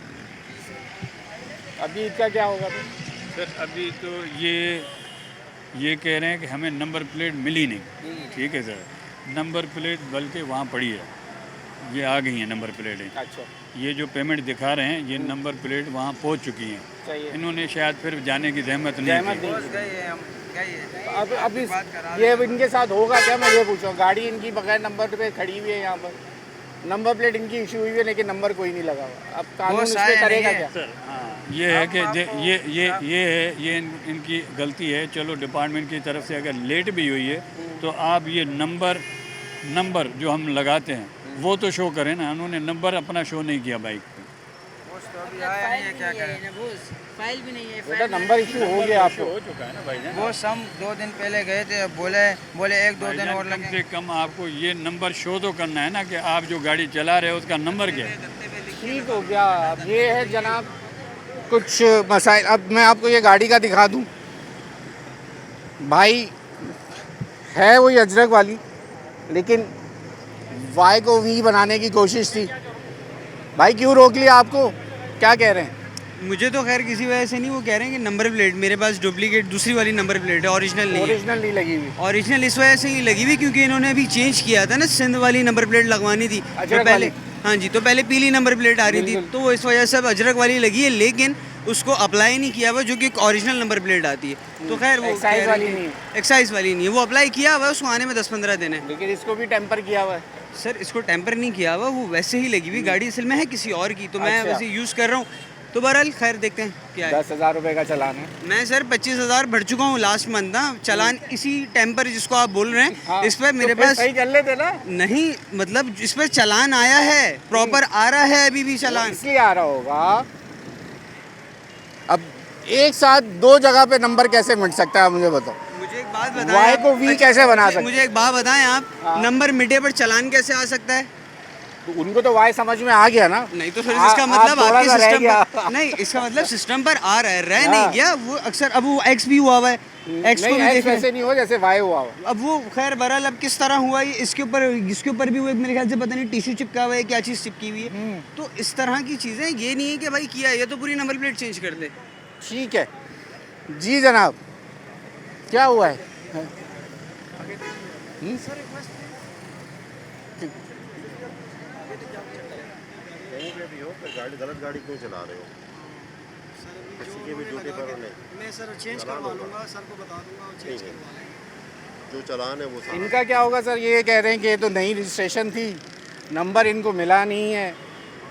अभी इसका क्या होगा फिर? सर अभी तो ये कह रहे हैं कि हमें नंबर प्लेट मिली नहीं। ठीक है सर, नंबर प्लेट बल्कि वहाँ पड़ी है, ये आ गई हैं नंबर प्लेटें। अच्छा, ये जो पेमेंट दिखा रहे हैं ये नंबर प्लेट वहाँ पहुँच चुकी हैं। सही है। इन्होंने शायद फिर जाने की जहमत नहीं जहमत की। नहीं। अब ये इनके साथ होगा क्या, मैं ये पूछ रहा हूँ। गाड़ी इनकी बगैर नंबर पे खड़ी हुई है यहाँ पर, नंबर प्लेट इनकी इशू हुई है लेकिन नंबर कोई नहीं लगा हुआ। अब कानून इस पे करेगा क्या? ये है कि ये इनकी गलती है। चलो डिपार्टमेंट की तरफ से अगर लेट भी हुई है तो आप ये नंबर जो हम लगाते हैं वो तो शो करें ना। उन्होंने नंबर अपना शो नहीं किया बाइक पे। फाइल भी नहीं है। बेटा नंबर इशू हो गया आपको? हो चुका है ना भाई। वो हम 2 दिन पहले गए थे, बोले 1-2 दिन और कम से कम आपको ये नंबर शो तो करना है ना कि आप जो गाड़ी चला रहे हो उसका नंबर क्या है। ठीक हो गया। अब ये है जनाब कुछ मसाइल। अब मैं आपको ये गाड़ी का दिखा दूं। भाई है वही अजरक वाली, लेकिन वाई को वी बनाने की कोशिश थी। भाई क्यों रोक लिया आपको, क्या कह रहे हैं? मुझे तो खैर किसी वजह से नहीं, वो कह रहे हैं कि नंबर प्लेट मेरे पास डुप्लीकेट दूसरी वाली नंबर प्लेट है, ओरिजिनल नहीं है। ओरिजिनल नहीं लगी हुई। ओरिजिनल इस वजह से नहीं लगी हुई क्योंकि इन्होंने अभी चेंज किया था ना, सिंध वाली नंबर प्लेट लगवानी थी अजरक तो पहले। वाली? हाँ जी, तो पहले पीली नंबर प्लेट आ रही थी, बिल्कुल। तो वो इस वजह से अब अजरक वाली लगी है, लेकिन उसको अप्लाई नहीं किया हुआ जो कि एक ओरिजिनल नंबर प्लेट आती है। तो खैर वो एक्साइज वाली नहीं है। एक्साइज वाली नहीं है, वो अप्लाई किया हुआ है, उसको आने में 10-15 दिन है। लेकिन इसको भी टेम्पर किया हुआ है। सर इसको टेम्पर नहीं किया हुआ, वो वैसे ही लगी हुई गाड़ी असल में है किसी और की, तो मैं अच्छा। वैसे यूज़ कर रहा हूँ। तो बहरहाल खैर देखते हैं क्या है। 10,000 रुपये का चालान है। मैं सर 25,000 भर चुका हूँ लास्ट मंथ ना चालान, इसी टेम्पर जिसको आप बोल रहे हैं। हाँ, इस पर मेरे तो फिर पास सही कर लेते ना। नहीं, मतलब इस पर चालान आया है, प्रॉपर आ रहा है अभी भी चालान। इसलिए आ रहा होगा। अब एक साथ 2 जगह पे नंबर कैसे मिट सकता है, मुझे बताओ। मुझे एक बात बताएं, वाई को वी कैसे बना सकते? मुझे एक बात बताएं आप, हाँ। नंबर मिटे पर चालान कैसे आ सकता है? तो उनको तो वाई समझ में आ गया ना। नहीं तो फिर इसका मतलब थोड़ा आपके सा रह सिस्टम गया। पर नहीं, इसका मतलब सिस्टम पर आ रहा है, रह हाँ। नहीं गया वो अक्सर। अब वो एक्स भी हुआ हुआ है, एक्स को नहीं, भी एक्स देखें। वैसे नहीं हुआ जैसे वाई हुआ हुआ। अब वो खैर बहरहाल अब किस तरह हुआ ये, इसके ऊपर भी वो एक मेरे ख्याल से पता नहीं टिश्यू चिपका हुआ है, क्या चीज़ चिपकी हुई है। तो इस तरह की चीज़ें, ये नहीं है कि भाई किया है, ये तो पूरी नंबर प्लेट चेंज कर दे। ठीक है जी जनाब, क्या हुआ है? कहीं पे भी हो फिर गलत गाड़ी क्यों चला रहे हो? किसी के भी ड्यूटी पर होने मैं सर चेंज करवा लूँगा, सर को बता दूँगा, ठीक है, जो चलान है वो सारा। इनका क्या होगा सर? ये कह रहे हैं कि ये तो नई रजिस्ट्रेशन थी, नंबर इनको मिला नहीं है।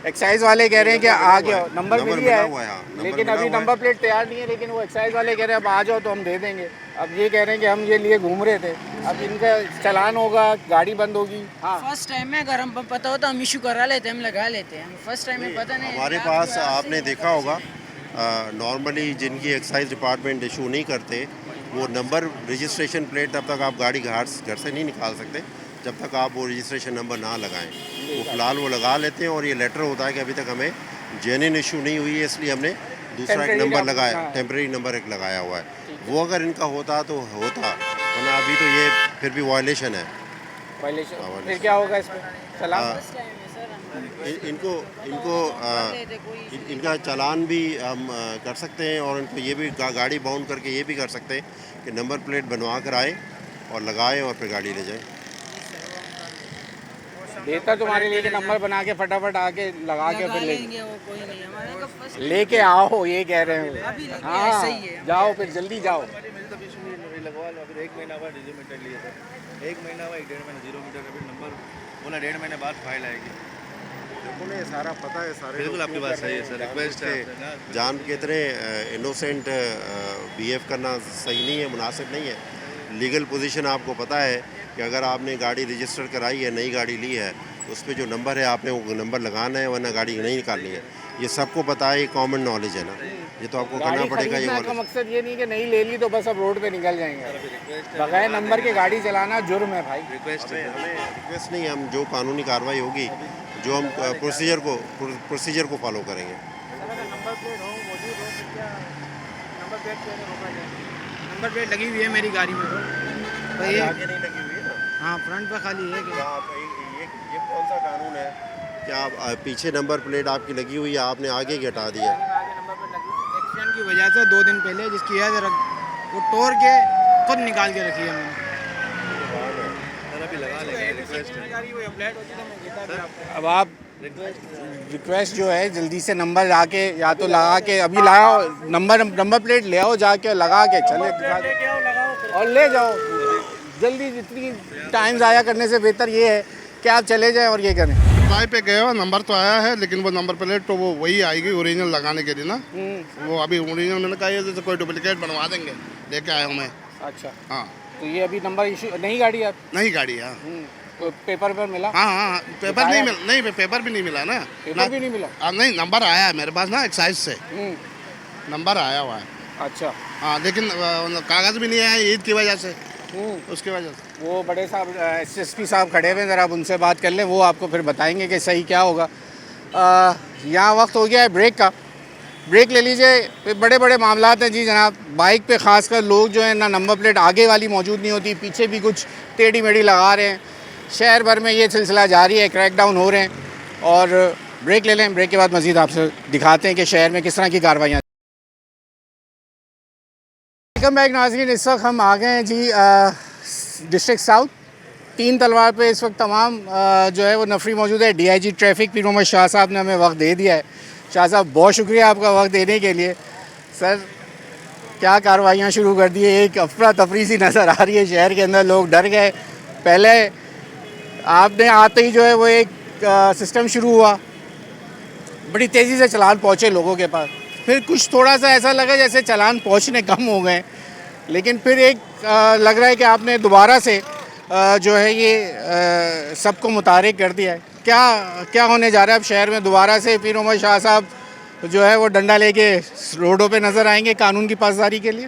एक्साइज वाले कह रहे हैं कि आ गया, नंबर मिल गया हुआ है, हाँ, है, नंबर लेकिन मिला अभी हुआ है। नंबर प्लेट तैयार नहीं है। लेकिन वो एक्साइज वाले कह रहे हैं अब आ जाओ तो हम दे देंगे। अब ये कह रहे हैं कि हम ये लिए घूम रहे थे, अब इनका चालान होगा, गाड़ी बंद होगी। हाँ, फर्स्ट टाइम में अगर हम पता होता हम इशू करा लेते, हम लगा लेते हैं। फर्स्ट टाइम में पता नहीं। हमारे पास आपने देखा होगा नॉर्मली जिनकी एक्साइज डिपार्टमेंट इशू नहीं करते, वो नंबर रजिस्ट्रेशन प्लेट तब तक आप गाड़ी घर से नहीं निकाल सकते जब तक आप वो रजिस्ट्रेशन नंबर ना लगाएं। वो फ़िलहाल वो लगा लेते हैं और ये लेटर होता है कि अभी तक हमें जेन्युइन इशू नहीं हुई है, इसलिए हमने दूसरा एक Temporary नंबर नंबर, लगाया, हाँ। टेम्परेरी नंबर एक लगाया हुआ है। वो अगर इनका होता तो होता, वरना अभी तो ये फिर भी वायलेशन है। वायलेशन। फिर क्या होगा इसमें? चालान इनका चालान भी हम कर सकते हैं और इनको ये भी गाड़ी बाउंड करके ये भी कर सकते हैं कि नंबर प्लेट बनवा कर आए और लगाएं और फिर गाड़ी ले जाएं। बेहतर तुम्हारे लिए कि नंबर बना के फटाफट आके लगा के फिर ले वो कोई नहीं हमारे को फर्स्ट लेके आओ, ये कह रहे हैं। अभी लेके हाँ, आए, सही है। जाओ फिर जल्दी जाओ। लगवा लो, फिर 1 महीना बाद 0 मीटर लिए थे, 1 महीना हुआ, 1-1.5 महीना 0 मीटर का फिर नंबर बोला 1.5 महीने बाद फाइल आएगी। देखो ना, ये सारा पता है, सारे बिल्कुल आपकी बात सही है सर, रिक्वेस्ट है आपसे ना। जान के इतने इनोसेंट बिहेव करना सही नहीं है, मुनासिब नहीं है। लीगल पोजीशन आपको पता है कि अगर आपने गाड़ी रजिस्टर कराई है, नई गाड़ी ली है, तो उस पर जो नंबर है आपने वो नंबर लगाना है, वरना गाड़ी नहीं निकालनी है। ये सबको पता है, ये कॉमन नॉलेज है ना, ये तो आपको करना गाड़ी पड़ेगा। ये खरीदने का मकसद ये नहीं कि नहीं ले ली तो बस अब रोड पे निकल जाएंगे। बगैर नंबर के गाड़ी चलाना जुर्म है भाई। रिक्वेस्ट है। हमें रिक्वेस्ट नहीं, हम जो कानूनी कार्रवाई होगी, जो हम प्रोसीजर को फॉलो करेंगे। नंबर प्लेट लगी हुई है मेरी गाड़ी में, तो ये आगे नहीं लगी हुई है ना। हाँ फ्रंट पे खाली है। ये कौन सा कानून है कि क्या आप पीछे नंबर प्लेट आपकी लगी हुई है, आपने आगे की हटा दिया? एक्सीडेंट की वजह से 2 दिन पहले जिसकी है वो तोड़ के खुद निकाल के रखी है मैंने। सर अभी लगा लेंगे, रिक्वेस्ट है। अब आप रिक्वेस्ट जो है जल्दी से नंबर लाके या तो लगा के अभी लाओ, नंबर प्लेट ले आओ जाके और लगा के चले और ले जाओ जल्दी। जितनी टाइम ज़ाया करने से बेहतर ये है कि आप चले जाएं और ये करें। अप्लाई पे गए हो, नंबर तो आया है लेकिन वो नंबर प्लेट तो वो वही आएगी ओरिजिनल लगाने के लिए ना। वो अभी ओरिजिनल मैंने कहा है जैसे कोई डुप्लीकेट बनवा देंगे, लेके आया हूँ मैं। अच्छा, हाँ तो ये अभी नंबर इशू नहीं गाड़ी आप नहीं गाड़ी। हाँ तो पेपर पर मिला? हाँ हाँ पेपर नहीं मिला, नहीं पेपर भी नहीं मिला ना। पेपर भी नहीं मिला? नहीं नंबर आया है मेरे पास ना, एक्साइज से नंबर आया हुआ है। अच्छा हाँ लेकिन कागज़ भी नहीं आया ईद की वजह से, उसकी वजह से। वो बड़े साहब SSP साहब खड़े हुए, ज़रा आप उनसे बात कर लें, वो आपको फिर बताएंगे कि सही क्या होगा। यहाँ वक्त हो गया है ब्रेक का, ब्रेक ले लीजिए। बड़े बड़े मामलात हैं जी जनाब। बाइक पे ख़ासकर लोग जो है ना नंबर प्लेट आगे वाली मौजूद नहीं होती, पीछे भी कुछ टेढ़ी मेढ़ी लगा रहे हैं। शहर भर में ये सिलसिला जारी है, क्रैकडाउन हो रहे हैं। और ब्रेक ले लें, ब्रेक के बाद मज़ीद आपसे दिखाते हैं कि शहर में किस तरह की कार्रवाइयाँ। वेलकम बैक नाज़रीन, इस वक्त हम आ गए हैं जी डिस्ट्रिक्ट साउथ 3 तलवार पे। इस वक्त तमाम जो है वो नफरी मौजूद है। DIG ट्रैफिक पीर मोहम्मद शाह साहब ने हमें वक्त दे दिया है। शाह साहब बहुत शुक्रिया आपका वक्त देने के लिए। सर क्या कार्रवाइयाँ शुरू कर दी है? एक अफरा तफरी सी नज़र आ रही है शहर के अंदर, लोग डर गए। पहले आपने आते ही जो है वो एक सिस्टम शुरू हुआ, बड़ी तेज़ी से चालान पहुँचे लोगों के पास। फिर कुछ थोड़ा सा ऐसा लगा जैसे चालान पहुँचने कम हो गए, लेकिन फिर एक लग रहा है कि आपने दोबारा से जो है ये सबको मुतारिक कर दिया है। क्या होने जा रहा है अब शहर में? दोबारा से पीर मोहम्मद शाह साहब जो है वो डंडा लेके रोडों पे नज़र आएंगे कानून की पासदारी के लिए?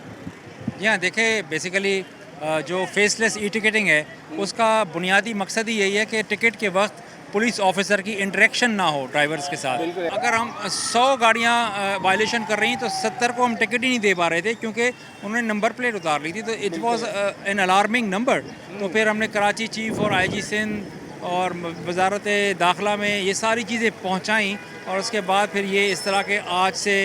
जी हाँ, देखिए बेसिकली जो फेसलेस ई टिकटिंग है उसका बुनियादी मकसद ही यही है कि टिकट के वक्त पुलिस ऑफिसर की इंटरेक्शन ना हो ड्राइवर्स के साथ। अगर हम 100 गाड़ियाँ वायलेशन कर रही हैं तो 70 को हम टिकट ही नहीं दे पा रहे थे क्योंकि उन्होंने नंबर प्लेट उतार ली थी। तो it was an alarming number. तो फिर हमने कराची चीफ और IG सिंध और वजारत दाखिला में ये सारी चीज़ें पहुँचाई और उसके बाद फिर ये इस तरह के आज से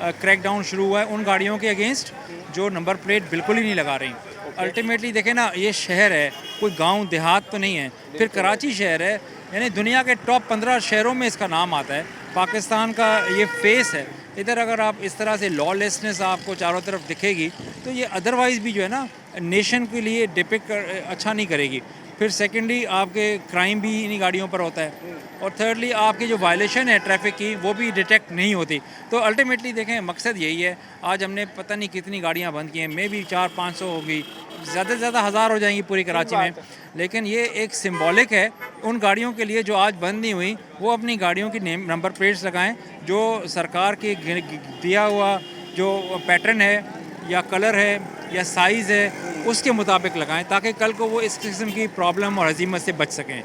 क्रैकडाउन शुरू हुआ है उन गाड़ियों के अगेंस्ट जो नंबर प्लेट बिल्कुल ही नहीं लगा रही। अल्टीमेटली देखें ना, ये शहर है, कोई गांव देहात तो नहीं है। फिर कराची शहर है, यानी दुनिया के टॉप 15 शहरों में इसका नाम आता है। पाकिस्तान का ये फेस है। इधर अगर आप इस तरह से लॉलेसनेस आपको चारों तरफ दिखेगी तो ये अदरवाइज़ भी जो है ना नेशन के लिए डिपिक्ट अच्छा नहीं करेगी। फिर सेकेंडली आपके क्राइम भी इन्हीं गाड़ियों पर होता है और थर्डली आपकी जो वायलेशन है ट्रैफिक की वो भी डिटेक्ट नहीं होती। तो अल्टीमेटली देखें मकसद यही है। आज हमने पता नहीं कितनी गाड़ियाँ बंद की हैं, मे भी 400-500 होगी, ज़्यादा से ज़्यादा 1000 हो जाएंगी पूरी कराची में। लेकिन ये एक सिंबॉलिक है उन गाड़ियों के लिए जो आज बंद नहीं हुई, वो अपनी गाड़ियों की नंबर प्लेट्स लगाएं जो सरकार के दिया हुआ जो पैटर्न है या कलर है या साइज़ है उसके मुताबिक लगाएं ताकि कल को वो इस किस्म की प्रॉब्लम और हजीमत से बच सकें।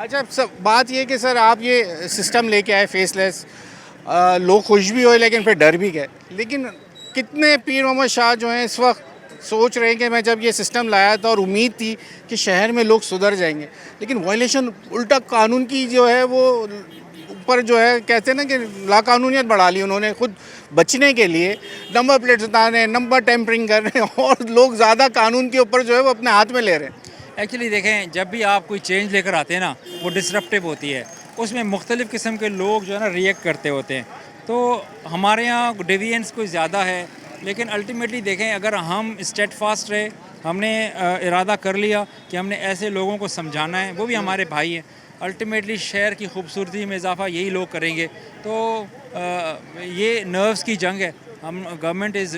अच्छा, सब बात ये कि सर आप ये सिस्टम लेके आए फेसलेस, लोग खुश भी हुए लेकिन फिर डर भी गए। लेकिन कितने पीर मोहम्मद शाह जो हैं इस वक्त सोच रहे हैं कि मैं जब ये सिस्टम लाया था और उम्मीद थी कि शहर में लोग सुधर जाएंगे, लेकिन वायलेशन उल्टा कानून की जो है वो ऊपर जो है कहते हैं ना कि लाकानूनियत बढ़ा ली उन्होंने खुद बचने के लिए। नंबर प्लेट उतारे, नंबर टेम्परिंग कर रहे हैं और लोग ज़्यादा कानून के ऊपर जो है वो अपने हाथ में ले रहे हैं। एक्चुअली देखें, जब भी आप कोई चेंज लेकर आते हैं ना वो डिसरप्टिव होती है, उसमें मुख्तलिफ़ किस्म के लोग जो है ना रिएक्ट करते होते हैं। तो हमारे यहाँ डेविएंस कोई ज़्यादा है, लेकिन अल्टीमेटली देखें अगर हम स्टेडफास्ट रहे, हमने इरादा कर लिया कि हमने ऐसे लोगों को समझाना है, वो भी हमारे भाई हैं, अल्टीमेटली शहर की खूबसूरती में इजाफा यही लोग करेंगे। तो ये नर्व्स की जंग है। हम गवर्नमेंट इज़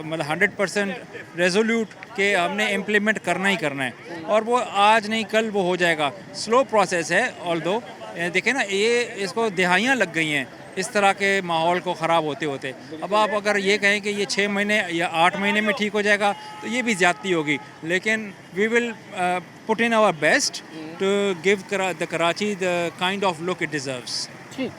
मतलब 100% रेजोल्यूट कि हमने इम्प्लीमेंट करना ही करना है और वो आज नहीं कल वो हो जाएगा। स्लो प्रोसेस है। ऑल्दो देखें ना, ये इसको दिहाइयाँ लग गई हैं इस तरह के माहौल को ख़राब होते होते। अब आप अगर ये कहें कि ये 6 महीने या 8 महीने में ठीक हो जाएगा तो ये भी ज़्यादती होगी। लेकिन we will put in our best to give the Karachi the kind of look it deserves. ठीक,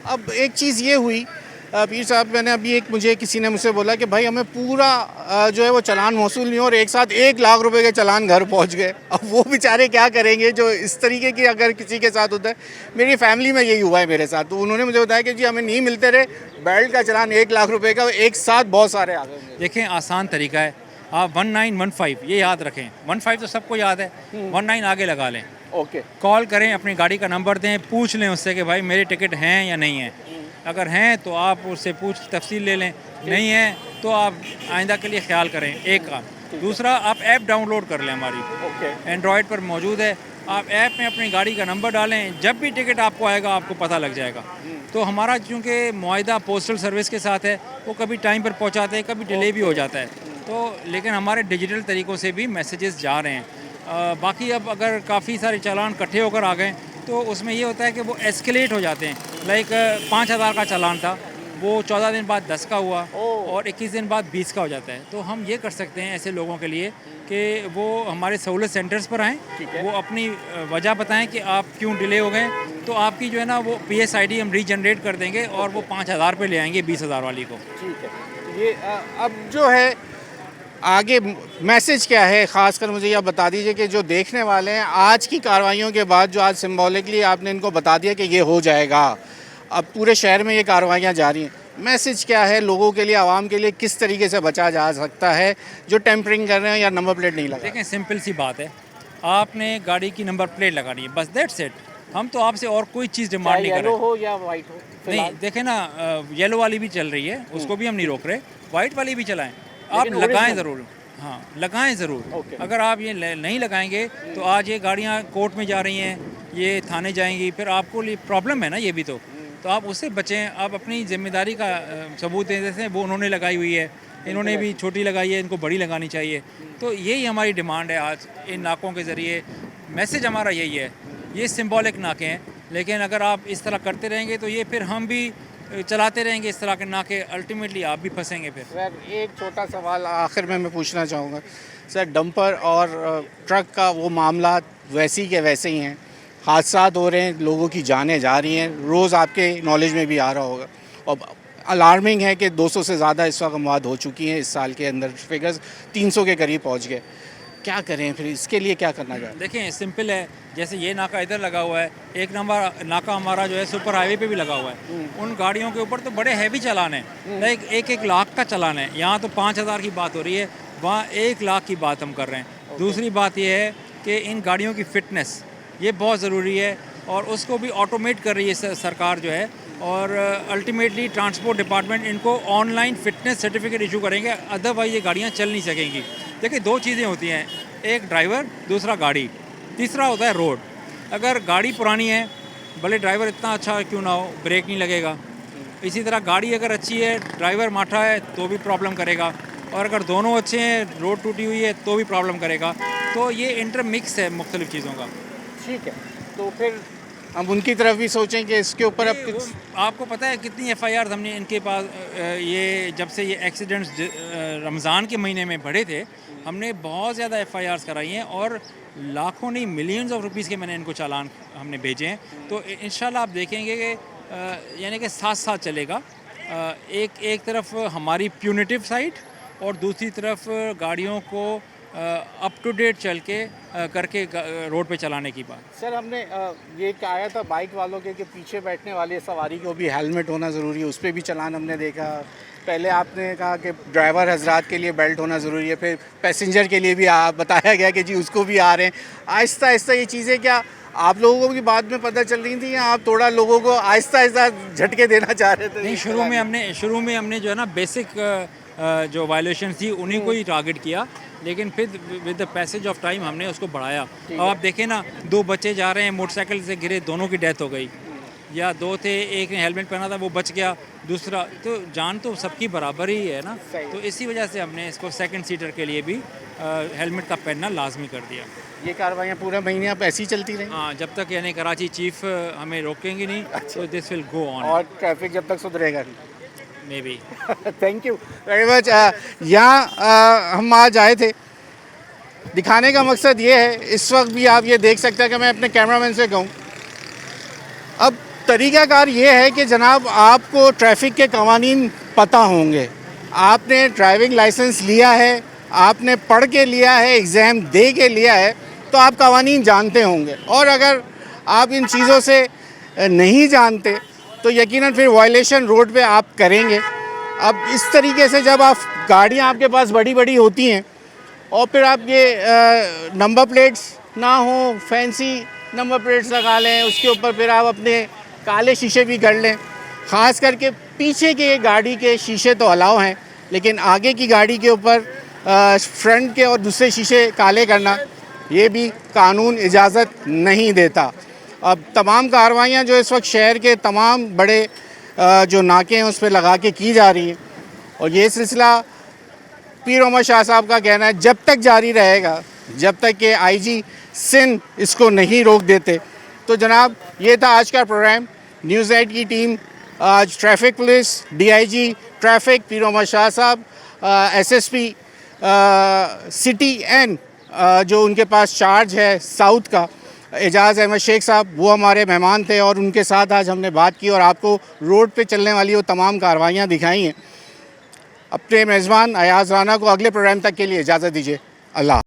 अब एक चीज़ ये हुई पीर साहब, मैंने अभी मुझे किसी ने मुझसे बोला कि भाई हमें पूरा जो है वो चालान मौसूल नहीं हो और एक साथ 1 लाख रुपए के चालान घर पहुंच गए। अब वो बेचारे क्या करेंगे जो इस तरीके की अगर किसी के साथ होता है। मेरी फैमिली में यही हुआ है मेरे साथ, तो उन्होंने मुझे बताया कि जी हमें नहीं मिलते रहे, बेल्ट का चालान 1 लाख रुपए का एक साथ बहुत सारे आ गए। देखें, आसान तरीका है, आप 1915 ये याद रखें। 15 तो सबको याद है, 19 आगे लगा लें। ओके, कॉल करें, अपनी गाड़ी का नंबर दें, पूछ लें उससे कि भाई मेरे टिकट हैं या नहीं हैं। अगर हैं तो आप उससे तफसील ले लें, नहीं है तो आप आइंदा के लिए ख्याल करें। एक काम, दूसरा आप ऐप डाउनलोड कर लें, हमारी एंड्रॉयड पर मौजूद है। आप ऐप में अपनी गाड़ी का नंबर डालें, जब भी टिकट आपको आएगा आपको पता लग जाएगा। तो हमारा चूँकि मुआहिदा पोस्टल सर्विस के साथ है, वो कभी टाइम पर पहुँचाते हैं, कभी डिले भी हो जाता है। तो लेकिन हमारे डिजिटल तरीक़ों से भी मैसेजेस जा रहे हैं। बाकी अब अगर काफ़ी सारे चालान इकट्ठे होकर आ गए तो उसमें ये होता है कि वो एस्केलेट हो जाते हैं। लाइक 5,000 का चालान था, वो 14 दिन बाद 10 का हुआ और 21 दिन बाद 20 का हो जाता है। तो हम ये कर सकते हैं ऐसे लोगों के लिए कि वो हमारे सहूलत सेंटर्स पर आएँ, वो अपनी वजह बताएं कि आप क्यों डिले हो गए, तो आपकी जो है ना वो PSID हम रीजनरेट कर देंगे और वो 5,000 पे ले आएंगे 20,000 वाली को। ठीक है। ये अब जो है आगे मैसेज क्या है, ख़ासकर मुझे यह बता दीजिए कि जो देखने वाले हैं आज की कार्रवाइयों के बाद, जो आज सिंबॉलिकली आपने इनको बता दिया कि ये हो जाएगा, अब पूरे शहर में ये कार्रवाइयाँ जारी हैं, मैसेज क्या है लोगों के लिए, आवाम के लिए, किस तरीके से बचा जा सकता है जो टेम्परिंग कर रहे हैं या नंबर प्लेट नहीं लगा? देखें, सिंपल सी बात है, आपने गाड़ी की नंबर प्लेट लगानी है, बस दैट्स इट। हम तो आपसे और कोई चीज़ डिमांड नहीं कर रहे। येलो हो या वाइट हो, नहीं, देखें ना, येलो वाली भी चल रही है, उसको भी हम नहीं रोक रहे, वाइट वाली भी चलाएं, आप लगाएं ज़रूर। हाँ, लगाएं ज़रूर। अगर आप ये नहीं लगाएंगे तो आज ये गाड़ियाँ कोर्ट में जा रही हैं, ये थाने जाएंगी, फिर आपको प्रॉब्लम है ना ये भी। तो आप उससे बचें, आप अपनी ज़िम्मेदारी का सबूत दें। जैसे वो उन्होंने लगाई हुई है, इन्होंने भी छोटी लगाई है, इनको बड़ी लगानी चाहिए। तो यही हमारी डिमांड है आज इन नाकों के ज़रिए। मैसेज हमारा यही है, ये सिंबॉलिक नाके हैं, लेकिन अगर आप इस तरह करते रहेंगे तो ये फिर हम भी चलाते रहेंगे इस तरह के नाके, अल्टीमेटली आप भी फंसेंगे फिर। सर, एक छोटा सवाल आखिर में मैं पूछना चाहूँगा सर, डंपर और ट्रक का वो मामला वैसे ही के वैसे ही हैं, हादसात हो रहे हैं, लोगों की जानें जा रही हैं, रोज़ आपके नॉलेज में भी आ रहा होगा, और अलार्मिंग है कि 200 से ज़्यादा इस वक्त मौत हो चुकी हैं इस साल के अंदर, फिगर्स 300 के करीब पहुँच गए। क्या करें फिर, इसके लिए क्या करना चाहिए? देखें, सिंपल है, जैसे ये नाका इधर लगा हुआ है, एक नंबर नाका हमारा जो है सुपर हाईवे पे भी लगा हुआ है, उन गाड़ियों के ऊपर तो बड़े हैवी चालान है, लाइक 1-1 लाख का चालान है। यहाँ तो 5,000 की बात हो रही है, वहाँ 1 लाख की बात हम कर रहे हैं। दूसरी बात ये है कि इन गाड़ियों की फ़िटनेस ये बहुत ज़रूरी है और उसको भी ऑटोमेट कर रही है सरकार जो है, और अल्टीमेटली ट्रांसपोर्ट डिपार्टमेंट इनको ऑनलाइन फ़िटनेस सर्टिफिकेट इशू करेंगे, अदरवाइज ये गाड़ियाँ चल नहीं सकेंगी। देखिए, 2 चीज़ें होती हैं, एक ड्राइवर, दूसरा गाड़ी, तीसरा होता है रोड। अगर गाड़ी पुरानी है, भले ड्राइवर इतना अच्छा क्यों ना हो, ब्रेक नहीं लगेगा। इसी तरह गाड़ी अगर अच्छी है, ड्राइवर माठा है तो भी प्रॉब्लम करेगा, और अगर दोनों अच्छे हैं, रोड टूटी हुई है तो भी प्रॉब्लम करेगा। तो ये इंटरमिक्स है मुख्तलिफ़ चीज़ों का। ठीक है, तो फिर हम उनकी तरफ भी सोचें कि इसके ऊपर अब आपको पता है कितनी FIR हमने इनके पास, ये जब से ये एक्सीडेंट्स रमज़ान के महीने में बढ़े थे, हमने बहुत ज़्यादा FIRs कराई हैं और लाखों नहीं मिलियंस ऑफ रुपीज़ के मैंने इनको चालान हमने भेजे हैं। तो इंशाल्लाह आप देखेंगे कि यानी कि साथ साथ चलेगा, एक तरफ हमारी प्यूनिटिव साइड और दूसरी तरफ गाड़ियों को अप टू डेट चल के करके रोड पे चलाने की बात। सर, हमने ये कहा था बाइक वालों के कि पीछे बैठने वाले सवारी को भी हेलमेट होना ज़रूरी है, उस पर भी चालान हमने देखा। पहले आपने कहा कि ड्राइवर हजरात के लिए बेल्ट होना ज़रूरी है, फिर पैसेंजर के लिए भी बताया गया कि जी उसको भी आ रहे हैं। आहिस्ता आहिस्ता ये चीज़ें क्या आप लोगों को भी बाद में पता चल रही थी या आप थोड़ा लोगों को आहिस्ता आहिस्ता झटके देना चाह रहे थे? नहीं, शुरू में हमने जो है ना बेसिक जो वायलेशन थी उन्हीं को ही टारगेट किया, लेकिन फिर with the passage of time हमने उसको बढ़ाया। अब आप देखें ना, 2 बच्चे जा रहे हैं, मोटरसाइकिल से गिरे, दोनों की डेथ हो गई, या 2 थे, एक ने हेलमेट पहना था वो बच गया, दूसरा तो जान तो सबकी बराबर ही है ना। तो इसी वजह से हमने इसको सेकंड सीटर के लिए भी हेलमेट का पहनना लाजमी कर दिया। ये कार्रवाइयाँ पूरे महीने आप ऐसी चलती रही? हाँ, जब तक यानी कराची चीफ हमें रोकेंगे नहीं, तो दिस विल गो ऑन, और ट्रैफिक जब तक सुधरेगा नहीं। May be. Thank you very much. यहाँ हम आज आए थे, दिखाने का मकसद ये है, इस वक्त भी आप ये देख सकते हैं कि मैं अपने कैमरामैन से कहूँ, अब तरीक़ाकार ये है कि जनाब आपको ट्रैफिक के कवानीन पता होंगे, आपने ड्राइविंग लाइसेंस लिया है, आपने पढ़ के लिया है, एग्ज़ाम दे के लिया है, तो आप कवानीन जानते होंगे। और अगर आप इन चीज़ों से नहीं जानते तो यकीनन फिर वायलेशन रोड पे आप करेंगे। अब इस तरीके से जब आप गाड़ियाँ आपके पास बड़ी बड़ी होती हैं और फिर आप ये नंबर प्लेट्स ना हो, फैंसी नंबर प्लेट्स लगा लें, उसके ऊपर फिर आप अपने काले शीशे भी कर लें। ख़ास करके पीछे के गाड़ी के शीशे तो अलाउ हैं, लेकिन आगे की गाड़ी के ऊपर फ्रंट के और दूसरे शीशे काले करना ये भी कानून इजाज़त नहीं देता। अब तमाम कार्रवाइयाँ जो इस वक्त शहर के तमाम बड़े जो नाके हैं उस पर लगा के की जा रही हैं और ये सिलसिला पीर मोहम्मद शाह साहब का कहना है जब तक जारी रहेगा, जब तक कि आईजी सिंध इसको नहीं रोक देते। तो जनाब ये था आज का प्रोग्राम। न्यूज़ 8 की टीम आज ट्रैफिक पुलिस, डीआईजी ट्रैफिक पीर मोहम्मद शाह साहब, एसएसपी सिटी एंड जो उनके पास चार्ज है साउथ का एजाज़ अहमद शेख साहब, वो हमारे मेहमान थे और उनके साथ आज हमने बात की और आपको रोड पे चलने वाली वो तमाम कार्रवाइयाँ दिखाई हैं। अपने मेज़बान अयाज़ राना को अगले प्रोग्राम तक के लिए इजाज़त दीजिए। अल्लाह।